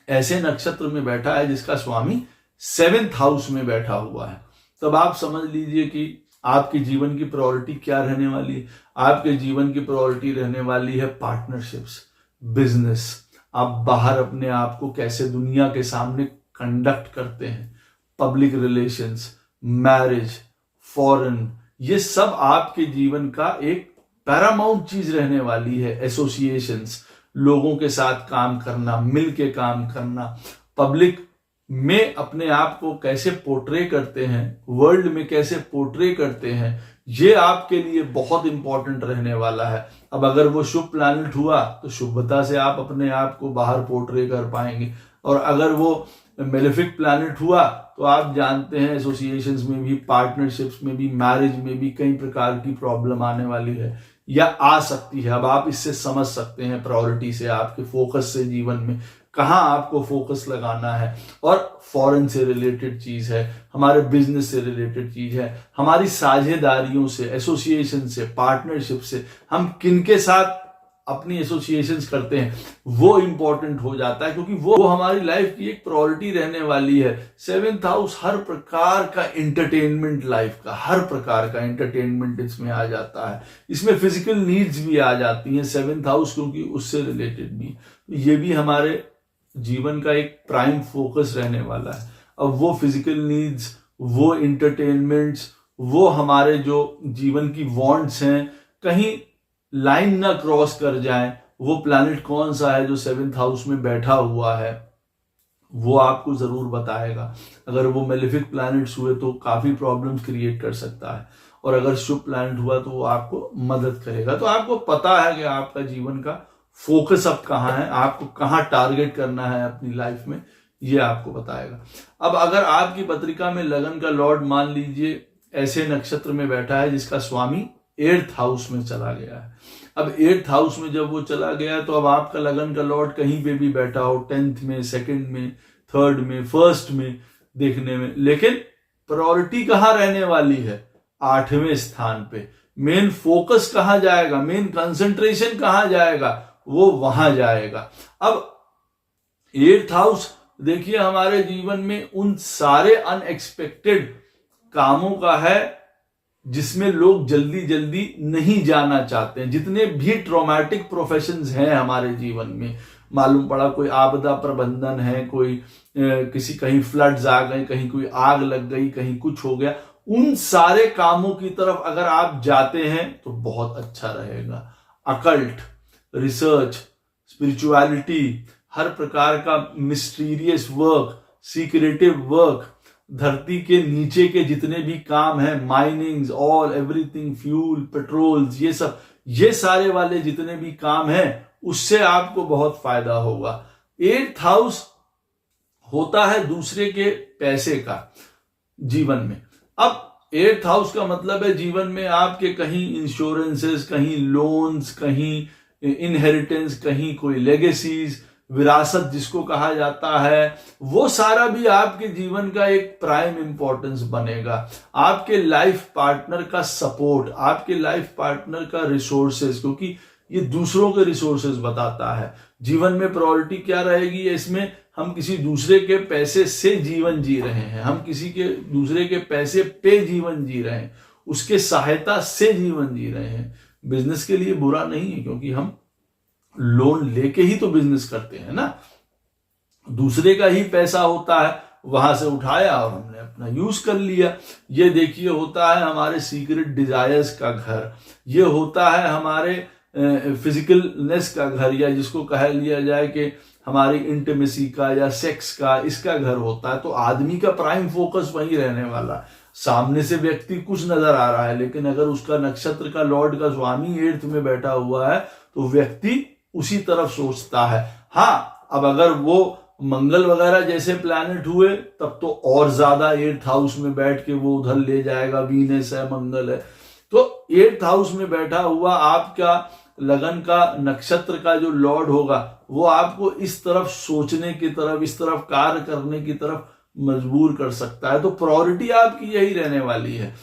ऐसे नक्षत्र में बैठा है जिसका स्वामी 7th हाउस में बैठा हुआ है, तब आप समझ लीजिए कि आपके जीवन की प्रायोरिटी क्या रहने वाली है। आपके जीवन की प्रायोरिटी रहने वाली है पार्टनरशिप्स, बिजनेस। आप बाहर अपने आप को कैसे दुनिया के सामने कंडक्ट करते हैं, पब्लिक रिलेशंस, मैरिज, फॉरेन, ये सब आपके जीवन का एक पैरामाउंट चीज रहने वाली है। एसोसिएशंस, लोगों के साथ काम करना, मिल के काम करना, पब्लिक में अपने आप को कैसे पोर्ट्रे करते हैं, वर्ल्ड में कैसे पोर्ट्रे करते हैं, ये आपके लिए बहुत इंपॉर्टेंट रहने वाला है। अब अगर वो शुभ प्लैनेट हुआ तो शुभता से आप अपने आप को बाहर पोर्ट्रे कर पाएंगे, और अगर वो मेलेफिक प्लैनेट हुआ तो आप जानते हैं एसोसिएशंस में भी, पार्टनरशिप्स में भी, मैरिज में भी कई प्रकार की प्रॉब्लम आने वाली है या आ सकती है। अब आप इससे समझ सकते हैं प्रायोरिटी से, आपके फोकस से, जीवन में कहाँ आपको फोकस लगाना है। और फॉरेन से रिलेटेड चीज है, हमारे बिजनेस से रिलेटेड चीज है, हमारी साझेदारियों से, एसोसिएशन से, पार्टनरशिप से, हम किनके साथ अपनी एसोसिएशंस करते हैं, वो इंपॉर्टेंट हो जाता है, क्योंकि वो हमारी लाइफ की एक प्रायोरिटी रहने वाली है। 7th हाउस हर प्रकार का एंटरटेनमेंट, लाइफ का हर प्रकार का एंटरटेनमेंट इसमें आ जाता है। इसमें फिजिकल नीड्स भी आ जाती हैं 7th हाउस, क्योंकि उससे रिलेटेड भी ये भी हमारे जीवन का एक प्राइम फोकस रहने वाला है। अब वो फिजिकल नीड्स, वो एंटरटेनमेंट्स, वो हमारे जो जीवन की वांट्स हैं, कहीं लाइन ना क्रॉस कर जाए। वो प्लैनेट कौन सा है जो 7th हाउस में बैठा हुआ है, वो आपको जरूर बताएगा। अगर वो मेलेफिक प्लैनेट्स हुए तो काफी प्रॉब्लम्स क्रिएट कर सकता है, और अगर शुभ प्लैनेट हुआ तो वो आपको मदद करेगा। तो आपको पता है कि आपका जीवन का फोकस अब कहाँ है, आपको कहाँ टारगेट करना है अपनी लाइफ में, ये आपको बताएगा। अब अगर आपकी पत्रिका में लगन का लॉर्ड मान लीजिए ऐसे नक्षत्र में बैठा है जिसका स्वामी 8th हाउस में चला गया है। अब 8th हाउस में जब वो चला गया तो अब आपका लगन का लॉर्ड कहीं पे भी बैठा हो, 10th में, 2nd में, 3rd में, 1st में देखने में, लेकिन प्रायोरिटी कहाँ रहने वाली है? 8वें स्थान पे। मेन फोकस कहाँ जाएगा, मेन कंसंट्रेशन कहाँ जाएगा, वो वहां जाएगा। अब 8th हाउस देखिए हमारे जीवन में उन सारे अनएक्सपेक्टेड कामों का है जिसमें लोग जल्दी जल्दी नहीं जाना चाहते हैं। जितने भी ट्रॉमेटिक प्रोफेशंस हैं हमारे जीवन में, मालूम पड़ा कोई आपदा प्रबंधन है, कोई किसी कहीं फ्लड्स आ गए, कहीं कोई आग लग गई, कहीं कुछ हो गया, उन सारे कामों की तरफ अगर आप जाते हैं तो बहुत अच्छा रहेगा। अकल्ट, रिसर्च, स्पिरिचुअलिटी, हर प्रकार का मिस्टीरियस वर्क, सीक्रेटिव वर्क, धरती के नीचे के जितने भी काम हैं, minings, all everything, fuel, patrols, ये सारे वाले जितने भी काम हैं, उससे आपको बहुत फायदा होगा। 8th हाउस होता है दूसरे के पैसे का जीवन में। अब 8th हाउस का मतलब है जीवन में आपके कहीं इंश्योरेंसेस, कहीं लोन्स, कहीं इनहेरिटेंस, कहीं कोई लेगेसीज, विरासत जिसको कहा जाता है, वो सारा भी आपके जीवन का एक प्राइम इंपॉर्टेंस बनेगा। आपके लाइफ पार्टनर का सपोर्ट, आपके लाइफ पार्टनर का रिसोर्सेज, क्योंकि ये दूसरों के रिसोर्सेज बताता है। जीवन में प्रायोरिटी क्या रहेगी, इसमें हम किसी दूसरे के पैसे से जीवन जी रहे हैं, हम किसी के दूसरे के पैसे पे जीवन जी रहे हैं, उसके सहायता से जीवन जी रहे हैं। बिजनेस के लिए बुरा नहीं है, क्योंकि हम लोन लेके ही तो बिजनेस करते हैं ना, दूसरे का ही पैसा होता है, वहां से उठाया और हमने अपना यूज कर लिया। ये देखिए होता है हमारे सीक्रेट डिजायर्स का घर, ये होता है हमारे फिजिकलनेस का घर, या जिसको कह लिया जाए कि हमारी इंटीमेसी का या सेक्स का, इसका घर होता है। तो आदमी का प्राइम फोकस वहीं रहने वाला। सामने से व्यक्ति कुछ नजर आ रहा है, लेकिन अगर उसका नक्षत्र का लॉर्ड का स्वामी 8th में बैठा हुआ है तो व्यक्ति उसी तरफ सोचता है। हाँ, अब अगर वो मंगल वगैरह जैसे प्लैनेट हुए तब तो और ज्यादा 8th हाउस में बैठ के वो उधर ले जाएगा, वीनस है, मंगल है। तो 8th हाउस में बैठा हुआ आपका लगन का नक्षत्र का जो लॉर्ड होगा वो आपको इस तरफ सोचने की तरफ, इस तरफ कार्य करने की तरफ मजबूर कर सकता है। तो प्रायोरिटी आपकी यही रहने वाली है।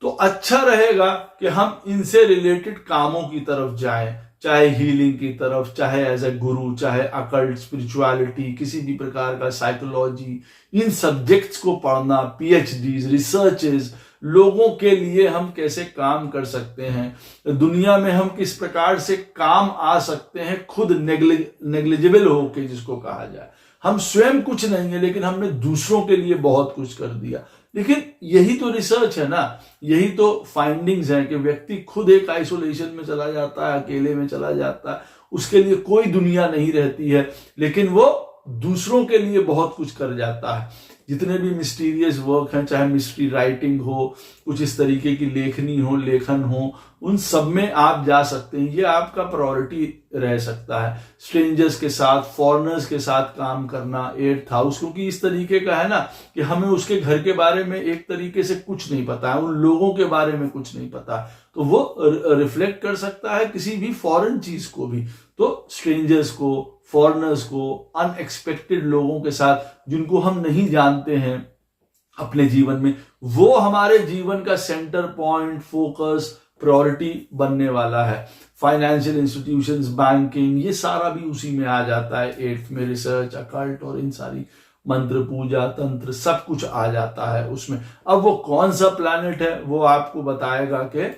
तो अच्छा रहेगा कि हम इनसे रिलेटेड कामों की तरफ जाएं, चाहे हीलिंग की तरफ, चाहे एज ए गुरु, चाहे अकल्ट स्पिरिचुअलिटी, किसी भी प्रकार का साइकोलॉजी, इन सब्जेक्ट्स को पढ़ना, PhDs, रिसर्चेस, लोगों के लिए हम कैसे काम कर सकते हैं, दुनिया में हम किस प्रकार से काम आ सकते हैं, खुद नेग्लिजिबल होके जिसको कहा जाए। हम स्वयं कुछ नहीं है, लेकिन हमने दूसरों के लिए बहुत कुछ कर दिया। लेकिन यही तो रिसर्च है ना, यही तो फाइंडिंग्स है कि व्यक्ति खुद एक आइसोलेशन में चला जाता है, अकेले में चला जाता है, उसके लिए कोई दुनिया नहीं रहती है, लेकिन वो दूसरों के लिए बहुत कुछ कर जाता है। जितने भी मिस्टीरियस वर्क हैं, चाहे मिस्ट्री राइटिंग हो, कुछ इस तरीके की लेखनी हो, लेखन हो, उन सब में आप जा सकते हैं। ये आपका प्रायोरिटी रह सकता है। स्ट्रेंजर्स के साथ, फॉरेनर्स के साथ काम करना 8th हाउस, क्योंकि इस तरीके का है ना कि हमें उसके घर के बारे में एक तरीके से कुछ नहीं पता है, उन लोगों के बारे में कुछ नहीं पता, तो वो रिफ्लेक्ट कर सकता है किसी भी फॉरेन चीज को भी। तो स्ट्रेंजर्स को, फॉरेनर्स को, अनएक्सपेक्टेड लोगों के साथ जिनको हम नहीं जानते हैं अपने जीवन में, वो हमारे जीवन का सेंटर पॉइंट, फोकस, प्रायोरिटी बनने वाला है। फाइनेंशियल इंस्टीट्यूशंस, बैंकिंग, ये सारा भी उसी में आ जाता है 8th में। रिसर्च, अकल्ट और इन सारी मंत्र, पूजा, तंत्र, सब कुछ आ जाता है उसमें। अब वो कौन सा प्लैनेट है वो आपको बताएगा कि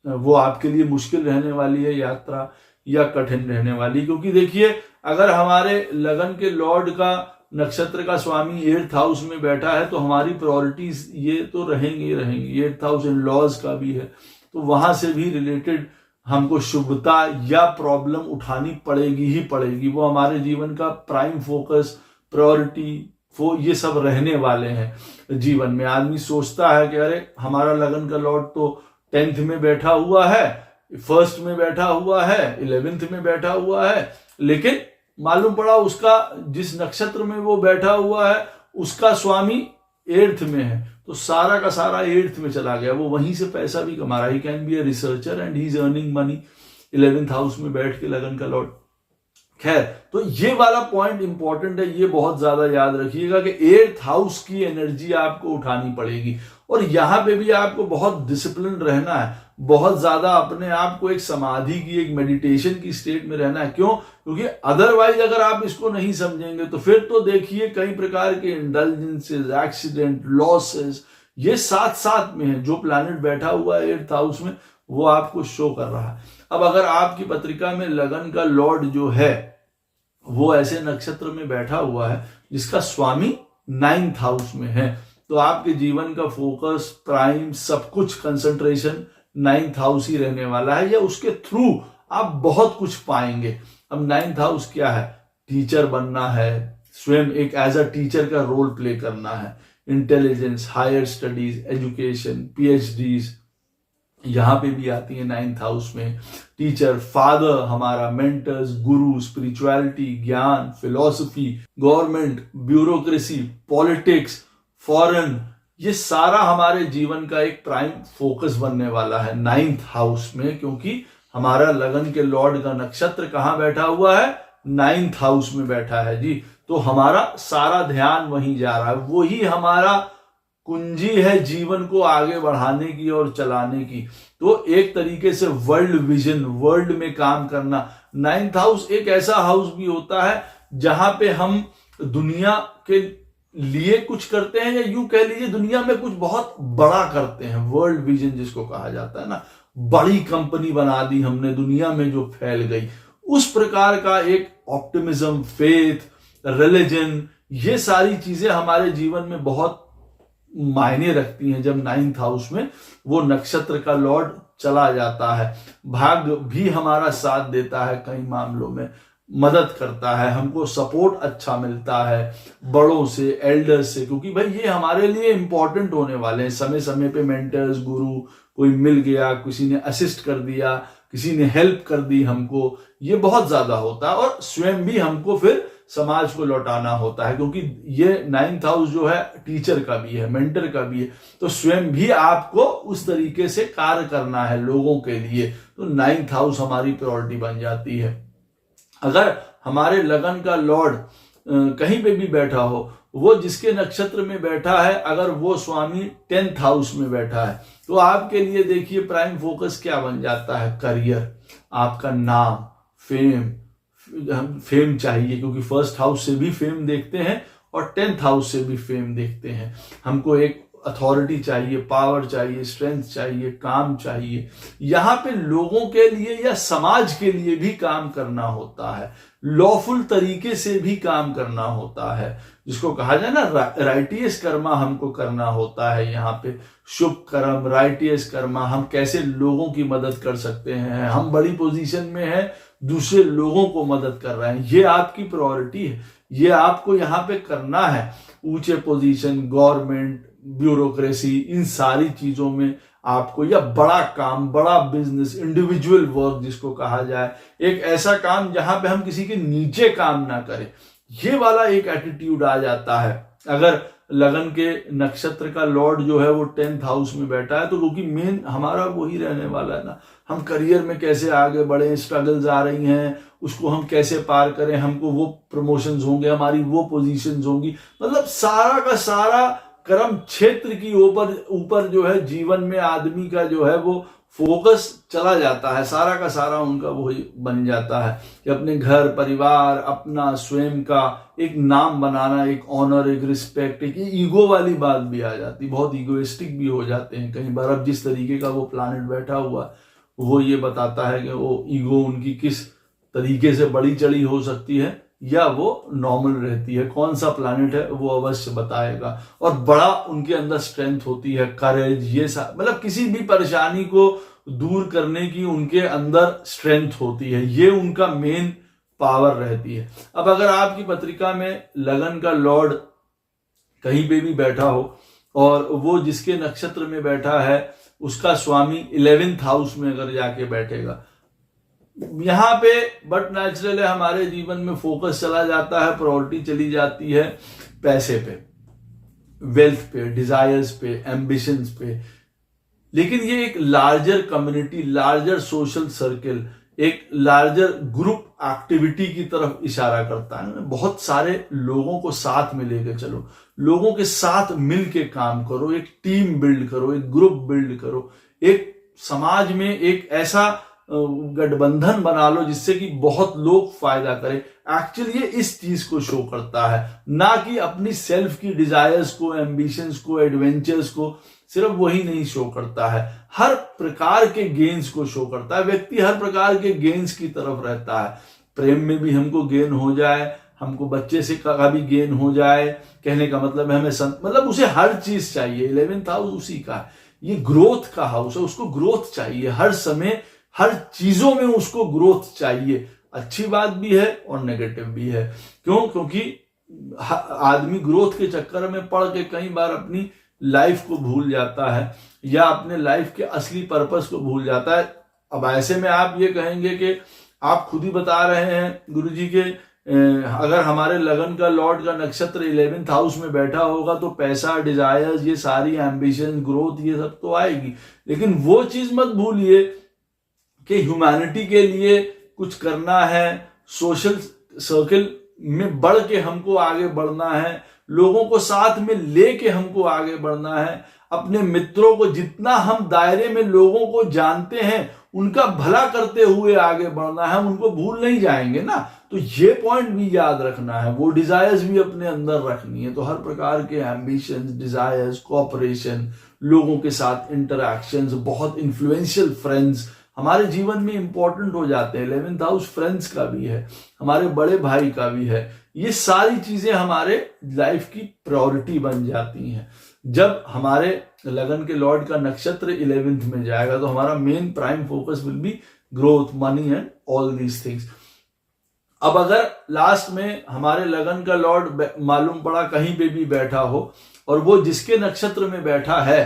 वो आपके लिए मुश्किल रहने वाली है यात्रा या कठिन रहने वाली। क्योंकि देखिए, अगर हमारे लगन के लॉर्ड का नक्षत्र का स्वामी 8th हाउस में बैठा है तो हमारी प्रायोरिटीज ये तो रहेंगी ही रहेंगी। 8th हाउस इन लॉज का भी है, तो वहां से भी रिलेटेड हमको शुभता या प्रॉब्लम उठानी पड़ेगी ही पड़ेगी। वो हमारे जीवन का प्राइम फोकस, प्रायोरिटी, वो ये सब रहने वाले हैं जीवन में। आदमी सोचता है कि अरे हमारा लगन का लॉर्ड तो 10th में बैठा हुआ है, 1st में बैठा हुआ है, 11th में बैठा हुआ है, लेकिन मालूम पड़ा उसका जिस नक्षत्र में वो बैठा हुआ है उसका स्वामी 8th में है, तो सारा का सारा 8th में चला गया। वो वहीं से पैसा भी कमा रहा है। He can be a researcher and he is earning money 11th house में बैठ के, लगन का लॉर्ड। खैर, तो ये वाला पॉइंट इंपॉर्टेंट है, ये बहुत ज्यादा याद रखिएगा कि 8th हाउस की एनर्जी आपको उठानी पड़ेगी। और यहां पे भी आपको बहुत डिसिप्लिन रहना है, बहुत ज्यादा अपने आप को एक समाधि की, एक मेडिटेशन की स्टेट में रहना है। क्यों? क्योंकि अदरवाइज अगर आप इसको नहीं समझेंगे तो फिर तो देखिए कई प्रकार के इंडल्जेंसेस, एक्सीडेंट, लॉसेस, ये साथ साथ में है। जो प्लैनेट बैठा हुआ है 8th हाउस में वो आपको शो कर रहा है। अब अगर आपकी पत्रिका में लगन का लॉर्ड जो है वो ऐसे नक्षत्र में बैठा हुआ है जिसका स्वामी 9th हाउस में है, तो आपके जीवन का फोकस, प्राइम, सब कुछ कंसंट्रेशन 9th हाउस ही रहने वाला है, या उसके थ्रू आप बहुत कुछ पाएंगे। अब 9th हाउस क्या है? टीचर बनना है, स्वयं एक एज अ टीचर का रोल प्ले करना है, intelligence, higher studies, education, PhDs यहाँ पे भी आती है 9th हाउस में। टीचर, फादर, हमारा मेंटर्स, गुरु, स्पिरिचुअलिटी, ज्ञान, philosophy, government, bureaucracy, politics, foreign, ये सारा हमारे जीवन का एक प्राइम फोकस बनने वाला है 9th हाउस में, क्योंकि हमारा लगन के लॉर्ड का नक्षत्र कहाँ बैठा हुआ है? 9th हाउस में बैठा है जी। तो हमारा सारा ध्यान वहीं जा रहा है, वही हमारा कुंजी है जीवन को आगे बढ़ाने की और चलाने की। तो एक तरीके से वर्ल्ड विजन, वर्ल्ड में काम करना। 9th हाउस एक ऐसा हाउस भी होता है जहां पे हम दुनिया के लिए कुछ करते हैं, या यूं कह लीजिए दुनिया में कुछ बहुत बड़ा करते हैं। वर्ल्ड विजन जिसको कहा जाता है ना, बड़ी कंपनी बना दी हमने, दुनिया में जो फैल गई, उस प्रकार का एक ऑप्टिमिज्म, फेथ, रिलीजन, ये सारी चीजें हमारे जीवन में बहुत मायने रखती हैं जब 9th हाउस में वो नक्षत्र का लॉर्ड चला जाता है। भाग्य भी हमारा साथ देता है, कई मामलों में मदद करता है, हमको सपोर्ट अच्छा मिलता है बड़ों से, एल्डर्स से, क्योंकि भाई ये हमारे लिए इंपॉर्टेंट होने वाले हैं। समय समय पे मेंटर्स, गुरु कोई मिल गया, किसी ने असिस्ट कर दिया, किसी ने हेल्प कर दी हमको, ये बहुत ज्यादा होता है। और स्वयं भी हमको फिर समाज को लौटाना होता है, क्योंकि ये 9th हाउस जो है टीचर का भी है, मेंटर का भी है, तो स्वयं भी आपको उस तरीके से कार्य करना है लोगों के लिए। तो 9th हाउस हमारी प्रायोरिटी बन जाती है। अगर हमारे लगन का लॉर्ड कहीं पे भी बैठा हो, वो जिसके नक्षत्र में बैठा है, अगर वो स्वामी 10th हाउस में बैठा है, तो आपके लिए देखिए प्राइम फोकस क्या बन जाता है? करियर, आपका नाम, फेम चाहिए, क्योंकि 1st हाउस से भी फेम देखते हैं और 10th हाउस से भी फेम देखते हैं। हमको एक अथॉरिटी चाहिए, पावर चाहिए, स्ट्रेंथ चाहिए, काम चाहिए। यहाँ पे लोगों के लिए या समाज के लिए भी काम करना होता है, लॉफुल तरीके से भी काम करना होता है, जिसको कहा जाए ना राइटियस कर्मा हमको करना होता है। यहाँ पे शुभ कर्म, राइटियस कर्मा, हम कैसे लोगों की मदद कर सकते हैं, हम बड़ी पोजीशन में हैं, दूसरे लोगों को मदद कर रहे हैं, ये आपकी प्रायोरिटी है, ये आपको यहाँ पे करना है। ऊंचे पोजीशन, गवर्नमेंट, ब्यूरोक्रेसी, इन सारी चीजों में आपको, या बड़ा काम, बड़ा बिजनेस, इंडिविजुअल वर्क जिसको कहा जाए, एक ऐसा काम जहां पे हम किसी के नीचे काम ना करें, ये वाला एक एटीट्यूड आ जाता है। अगर लगन के नक्षत्र का लॉर्ड जो है वो 10th हाउस में बैठा है, तो क्योंकि मेन हमारा वही रहने वाला है ना, हम करियर में कैसे आगे बढ़े, स्ट्रगल्स आ रही हैं, उसको हम कैसे पार करें, हमको वो प्रमोशंस होंगे, हमारी वो पोजीशंस होंगी, मतलब सारा का सारा कर्म क्षेत्र की ऊपर जो है जीवन में आदमी का जो है वो फोकस चला जाता है, सारा का सारा उनका वो बन जाता है कि अपने घर परिवार, अपना स्वयं का एक नाम बनाना, एक ऑनर, एक रिस्पेक्ट, एक ईगो वाली बात भी आ जाती, बहुत ईगोइस्टिक भी हो जाते हैं कई बार। अब जिस तरीके का वो प्लानेट बैठा हुआ वो ये बताता है कि वो ईगो उनकी किस तरीके से बड़ी चढ़ी हो सकती है या वो नॉर्मल रहती है, कौन सा प्लैनेट है वो अवश्य बताएगा। और बड़ा उनके अंदर स्ट्रेंथ होती है, करेज, ये मतलब किसी भी परेशानी को दूर करने की उनके अंदर स्ट्रेंथ होती है, ये उनका मेन पावर रहती है। अब अगर आपकी पत्रिका में लगन का लॉर्ड कहीं पे भी बैठा हो और वो जिसके नक्षत्र में बैठा है उसका स्वामी 11th हाउस में अगर जाके बैठेगा, यहाँ पे बट नेचुरल है हमारे जीवन में फोकस चला जाता है, प्रायोरिटी चली जाती है पैसे पे, वेल्थ पे, डिजायर्स पे, एम्बिशंस पे। लेकिन ये एक larger community, larger social circle, एक लार्जर ग्रुप एक्टिविटी की तरफ इशारा करता है। बहुत सारे लोगों को साथ में लेकर चलो, लोगों के साथ मिल के काम करो, एक टीम बिल्ड करो, एक ग्रुप बिल्ड करो, एक समाज में एक ऐसा गठबंधन बना लो जिससे कि बहुत लोग फायदा करें। एक्चुअली ये इस चीज को शो करता है, ना कि अपनी सेल्फ की डिजायर्स को, एम्बिशंस को, एडवेंचर्स को। सिर्फ वही नहीं शो करता है, हर प्रकार के गेन्स को शो करता है। व्यक्ति हर प्रकार के गेन्स की तरफ रहता है, प्रेम में भी हमको गेन हो जाए, हमको बच्चे से का भी गेन हो जाए, कहने का मतलब है हमें मतलब उसे हर चीज चाहिए। 11th हाउस उसी का है, ये ग्रोथ का हाउस है, उसको ग्रोथ चाहिए हर समय, हर चीजों में उसको ग्रोथ चाहिए। अच्छी बात भी है और नेगेटिव भी है। क्यों? क्योंकि आदमी ग्रोथ के चक्कर में पड़ के कई बार अपनी लाइफ को भूल जाता है या अपने लाइफ के असली पर्पस को भूल जाता है। अब ऐसे में आप ये कहेंगे कि आप खुद ही बता रहे हैं गुरुजी के अगर हमारे लगन का लॉर्ड का नक्षत्र 11th हाउस में बैठा होगा तो पैसा, डिजायर्स, ये सारी एम्बिशन, ग्रोथ, ये सब तो आएगी। लेकिन वो चीज मत भूलिए कि ह्यूमैनिटी के लिए कुछ करना है, सोशल सर्कल में बढ़ के हमको आगे बढ़ना है, लोगों को साथ में लेके हमको आगे बढ़ना है, अपने मित्रों को जितना हम दायरे में लोगों को जानते हैं उनका भला करते हुए आगे बढ़ना है, हम उनको भूल नहीं जाएंगे ना। तो ये पॉइंट भी याद रखना है, वो डिजायर्स भी अपने अंदर रखनी है। तो हर प्रकार के एम्बिशंस, डिजायर्स, कोऑपरेशन, लोगों के साथ इंटरैक्शंस, बहुत इन्फ्लुएंशियल फ्रेंड्स हमारे जीवन में इंपॉर्टेंट हो जाते हैं। 11th हाउस फ्रेंड्स का भी है, हमारे बड़े भाई का भी है। ये सारी चीजें हमारे लाइफ की प्रायोरिटी बन जाती हैं। जब हमारे लगन के लॉर्ड का नक्षत्र 11th में जाएगा तो हमारा main prime focus will be growth, money and all these things. अब अगर लास्ट में हमारे लगन का लॉर्ड मालूम पड़ा कहीं पे भी बैठा हो और वो जिसके नक्षत्र में बैठा है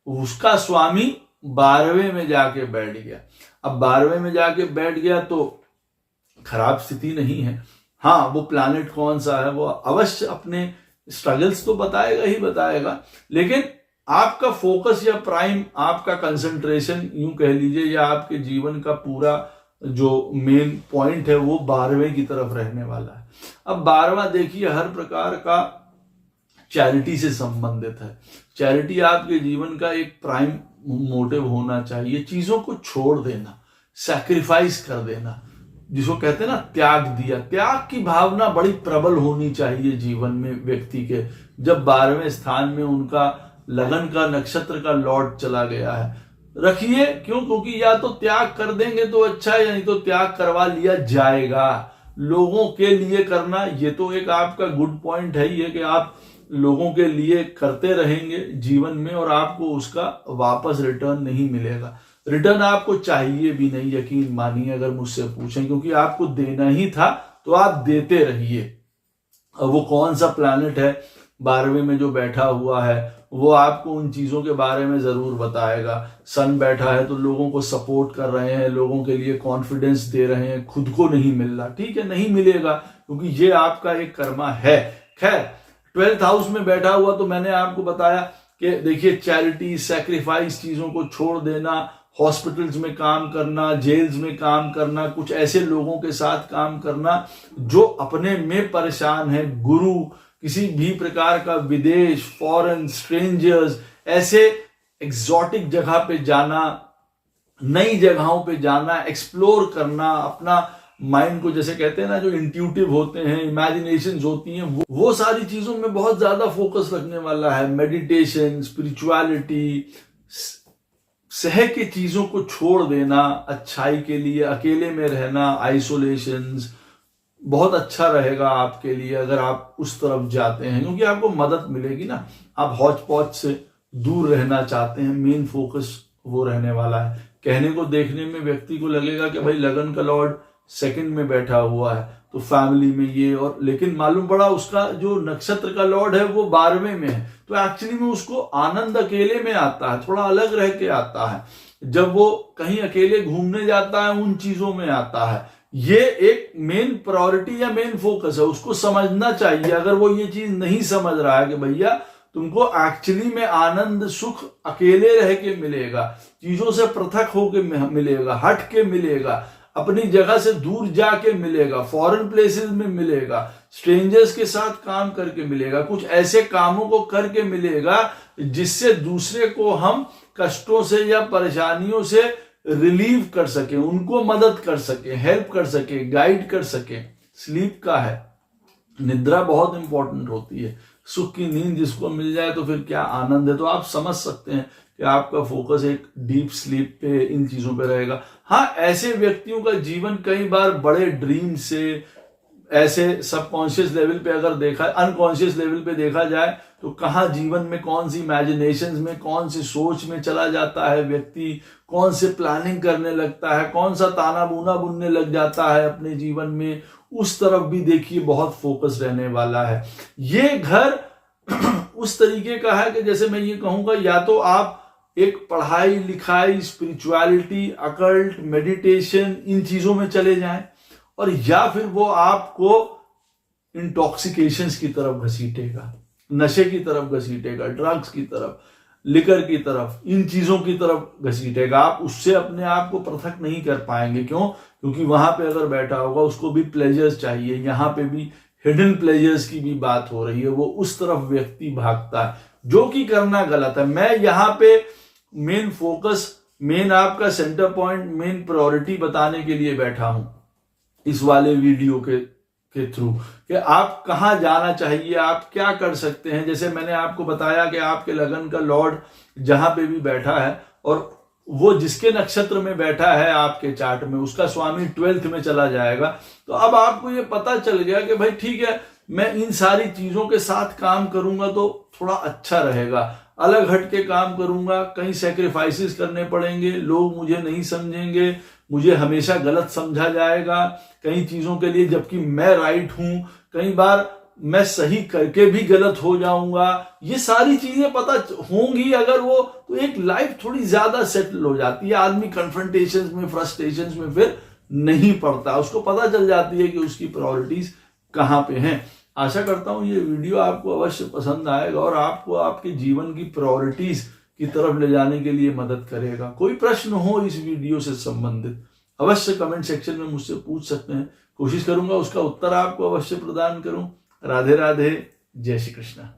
उसका स्वामी 12वें में जाके बैठ गया, अब 12वें में जाके बैठ गया तो खराब स्थिति नहीं है। हाँ, वो प्लैनेट कौन सा है वो अवश्य अपने स्ट्रगल्स तो बताएगा ही बताएगा, लेकिन आपका फोकस या प्राइम, आपका कंसंट्रेशन यूं कह लीजिए, या आपके जीवन का पूरा जो मेन पॉइंट है वो 12वें की तरफ रहने वाला है। अब 12वां देखिए हर प्रकार का चैरिटी से संबंधित है। चैरिटी आपके जीवन का एक प्राइम मोटिव होना चाहिए। चीजों को छोड़ देना, सैक्रिफाइस कर देना, जिसको कहते हैं ना त्याग दिया। त्याग की भावना बड़ी प्रबल होनी चाहिए जीवन में व्यक्ति के। जब 12वें स्थान में उनका लगन का नक्षत्र का लॉर्ड चला गया है, रखिए। क्यों? क्योंकि या तो त्याग कर देंगे तो अच्छा है, या नहीं तो त्याग करवा लिया जाएगा। लोगों के लिए करना, ये तो एक आपका गुड पॉइंट है ही है कि आप लोगों के लिए करते रहेंगे जीवन में और आपको उसका वापस रिटर्न नहीं मिलेगा। रिटर्न आपको चाहिए भी नहीं, यकीन मानिए अगर मुझसे पूछें, क्योंकि आपको देना ही था तो आप देते रहिए। अब वो कौन सा प्लैनेट है 12वें में जो बैठा हुआ है वो आपको उन चीजों के बारे में जरूर बताएगा। सन बैठा है तो लोगों को सपोर्ट कर रहे हैं, लोगों के लिए कॉन्फिडेंस दे रहे हैं, खुद को नहीं मिल रहा, ठीक है, नहीं मिलेगा क्योंकि ये आपका एक कर्मा है। खैर 12th हाउस में बैठा हुआ तो मैंने आपको बताया कि देखिए चैरिटी, सैक्रिफाइस, चीजों को छोड़ देना, हॉस्पिटल्स में काम करना, जेल्स में काम करना, कुछ ऐसे लोगों के साथ काम करना जो अपने में परेशान है, गुरु, किसी भी प्रकार का विदेश, फॉरेन, स्ट्रेंजर्स, ऐसे एग्जॉटिक जगह पे जाना, नई जगहों पे जाना, एक्सप्लोर करना, अपना माइंड को, जैसे कहते हैं ना, जो इंट्यूटिव होते हैं, इमेजिनेशंस होती हैं, वो सारी चीजों में बहुत ज्यादा फोकस रखने वाला है। मेडिटेशन, स्पिरिचुअलिटी, सह के चीजों को छोड़ देना अच्छाई के लिए, अकेले में रहना, आइसोलेशंस, बहुत अच्छा रहेगा आपके लिए अगर आप उस तरफ जाते हैं, क्योंकि आपको मदद मिलेगी ना। आप हौच पौच से दूर रहना चाहते हैं, मेन फोकस वो रहने वाला है। कहने को देखने में व्यक्ति को लगेगा कि भाई लगन का लॉर्ड 2nd में बैठा हुआ है तो फैमिली में ये, और लेकिन मालूम पड़ा उसका जो नक्षत्र का लॉर्ड है वो 12वें में है, तो एक्चुअली में उसको आनंद अकेले में आता है, थोड़ा अलग रह के आता है। जब वो कहीं अकेले घूमने जाता है उन चीजों में आता है। ये एक मेन प्रायोरिटी या मेन फोकस है, उसको समझना चाहिए। अगर वो ये चीज नहीं समझ रहा है कि भैया तुमको एक्चुअली में आनंद, सुख अकेले रह के मिलेगा, चीजों से पृथक होके मिलेगा, हट के मिलेगा, अपनी जगह से दूर जाके मिलेगा, फॉरेन प्लेसेस में मिलेगा, स्ट्रेंजर्स के साथ काम करके मिलेगा, कुछ ऐसे कामों को करके मिलेगा जिससे दूसरे को हम कष्टों से या परेशानियों से रिलीव कर सके, उनको मदद कर सके, हेल्प कर सके, गाइड कर सके। स्लीप का है, निद्रा बहुत इंपॉर्टेंट होती है। सुख की नींद जिसको मिल जाए तो फिर क्या आनंद है। तो आप समझ सकते हैं कि आपका फोकस एक डीप स्लीप पे, इन चीजों पे रहेगा। हाँ, ऐसे व्यक्तियों का जीवन कई बार बड़े ड्रीम से, ऐसे सबकॉन्शियस लेवल पे अगर देखा, अनकॉन्शियस लेवल पे देखा जाए तो कहाँ जीवन में कौन सी इमेजिनेशंस में, कौन सी सोच में चला जाता है व्यक्ति, कौन से प्लानिंग करने लगता है, कौन सा ताना बुना बुनने लग जाता है अपने जीवन में, उस तरफ भी देखिए बहुत फोकस रहने वाला है। ये घर उस तरीके का है कि जैसे मैं ये कहूंगा, या तो आप एक पढ़ाई लिखाई, स्पिरिचुअलिटी, अकल्ट, मेडिटेशन, इन चीजों में चले जाएं, और या फिर वो आपको इंटॉक्सिकेशंस की तरफ घसीटेगा, नशे की तरफ घसीटेगा, ड्रग्स की तरफ, लिकर की तरफ, इन चीजों की तरफ घसीटेगा। आप उससे अपने आप को पृथक नहीं कर पाएंगे। क्यों? क्योंकि वहां पे अगर बैठा होगा उसको भी प्लेजर्स चाहिए, यहाँ पे भी हिडन प्लेजर्स की भी बात हो रही है, वो उस तरफ व्यक्ति भागता है, जो कि करना गलत है। मैं यहाँ पे मेन फोकस, मेन आपका सेंटर पॉइंट, मेन प्रायोरिटी बताने के लिए बैठा हूं इस वाले वीडियो के थ्रू, कि आप कहां जाना चाहिए, आप क्या कर सकते हैं। जैसे मैंने आपको बताया कि आपके लगन का लॉर्ड जहां पे भी बैठा है, और वो जिसके नक्षत्र में बैठा है आपके चार्ट में, उसका स्वामी 12th में चला जाएगा। तो अब आपको ये पता चल गया कि भाई ठीक है, मैं इन सारी चीजों के साथ काम करूंगा तो थोड़ा अच्छा रहेगा, अलग हट के काम करूंगा, कहीं सेक्रीफाइसेस करने पड़ेंगे, लोग मुझे नहीं समझेंगे, मुझे हमेशा गलत समझा जाएगा कई चीजों के लिए, जबकि मैं राइट हूं, कई बार मैं सही करके भी गलत हो जाऊंगा। ये सारी चीजें पता होंगी अगर वो, तो एक लाइफ थोड़ी ज्यादा सेटल हो जाती है। आदमी कन्फ्रंटेशंस में, फ्रस्ट्रेशंस में फिर नहीं पड़ता, उसको पता चल जाती है कि उसकी प्रायोरिटीज कहां पे हैं। आशा करता हूं ये वीडियो आपको अवश्य पसंद आएगा और आपको आपके जीवन की प्रायोरिटीज की तरफ ले जाने के लिए मदद करेगा। कोई प्रश्न हो इस वीडियो से संबंधित अवश्य कमेंट सेक्शन में मुझसे पूछ सकते हैं, कोशिश करूंगा उसका उत्तर आपको अवश्य प्रदान करूं। राधे राधे, जय श्री कृष्ण।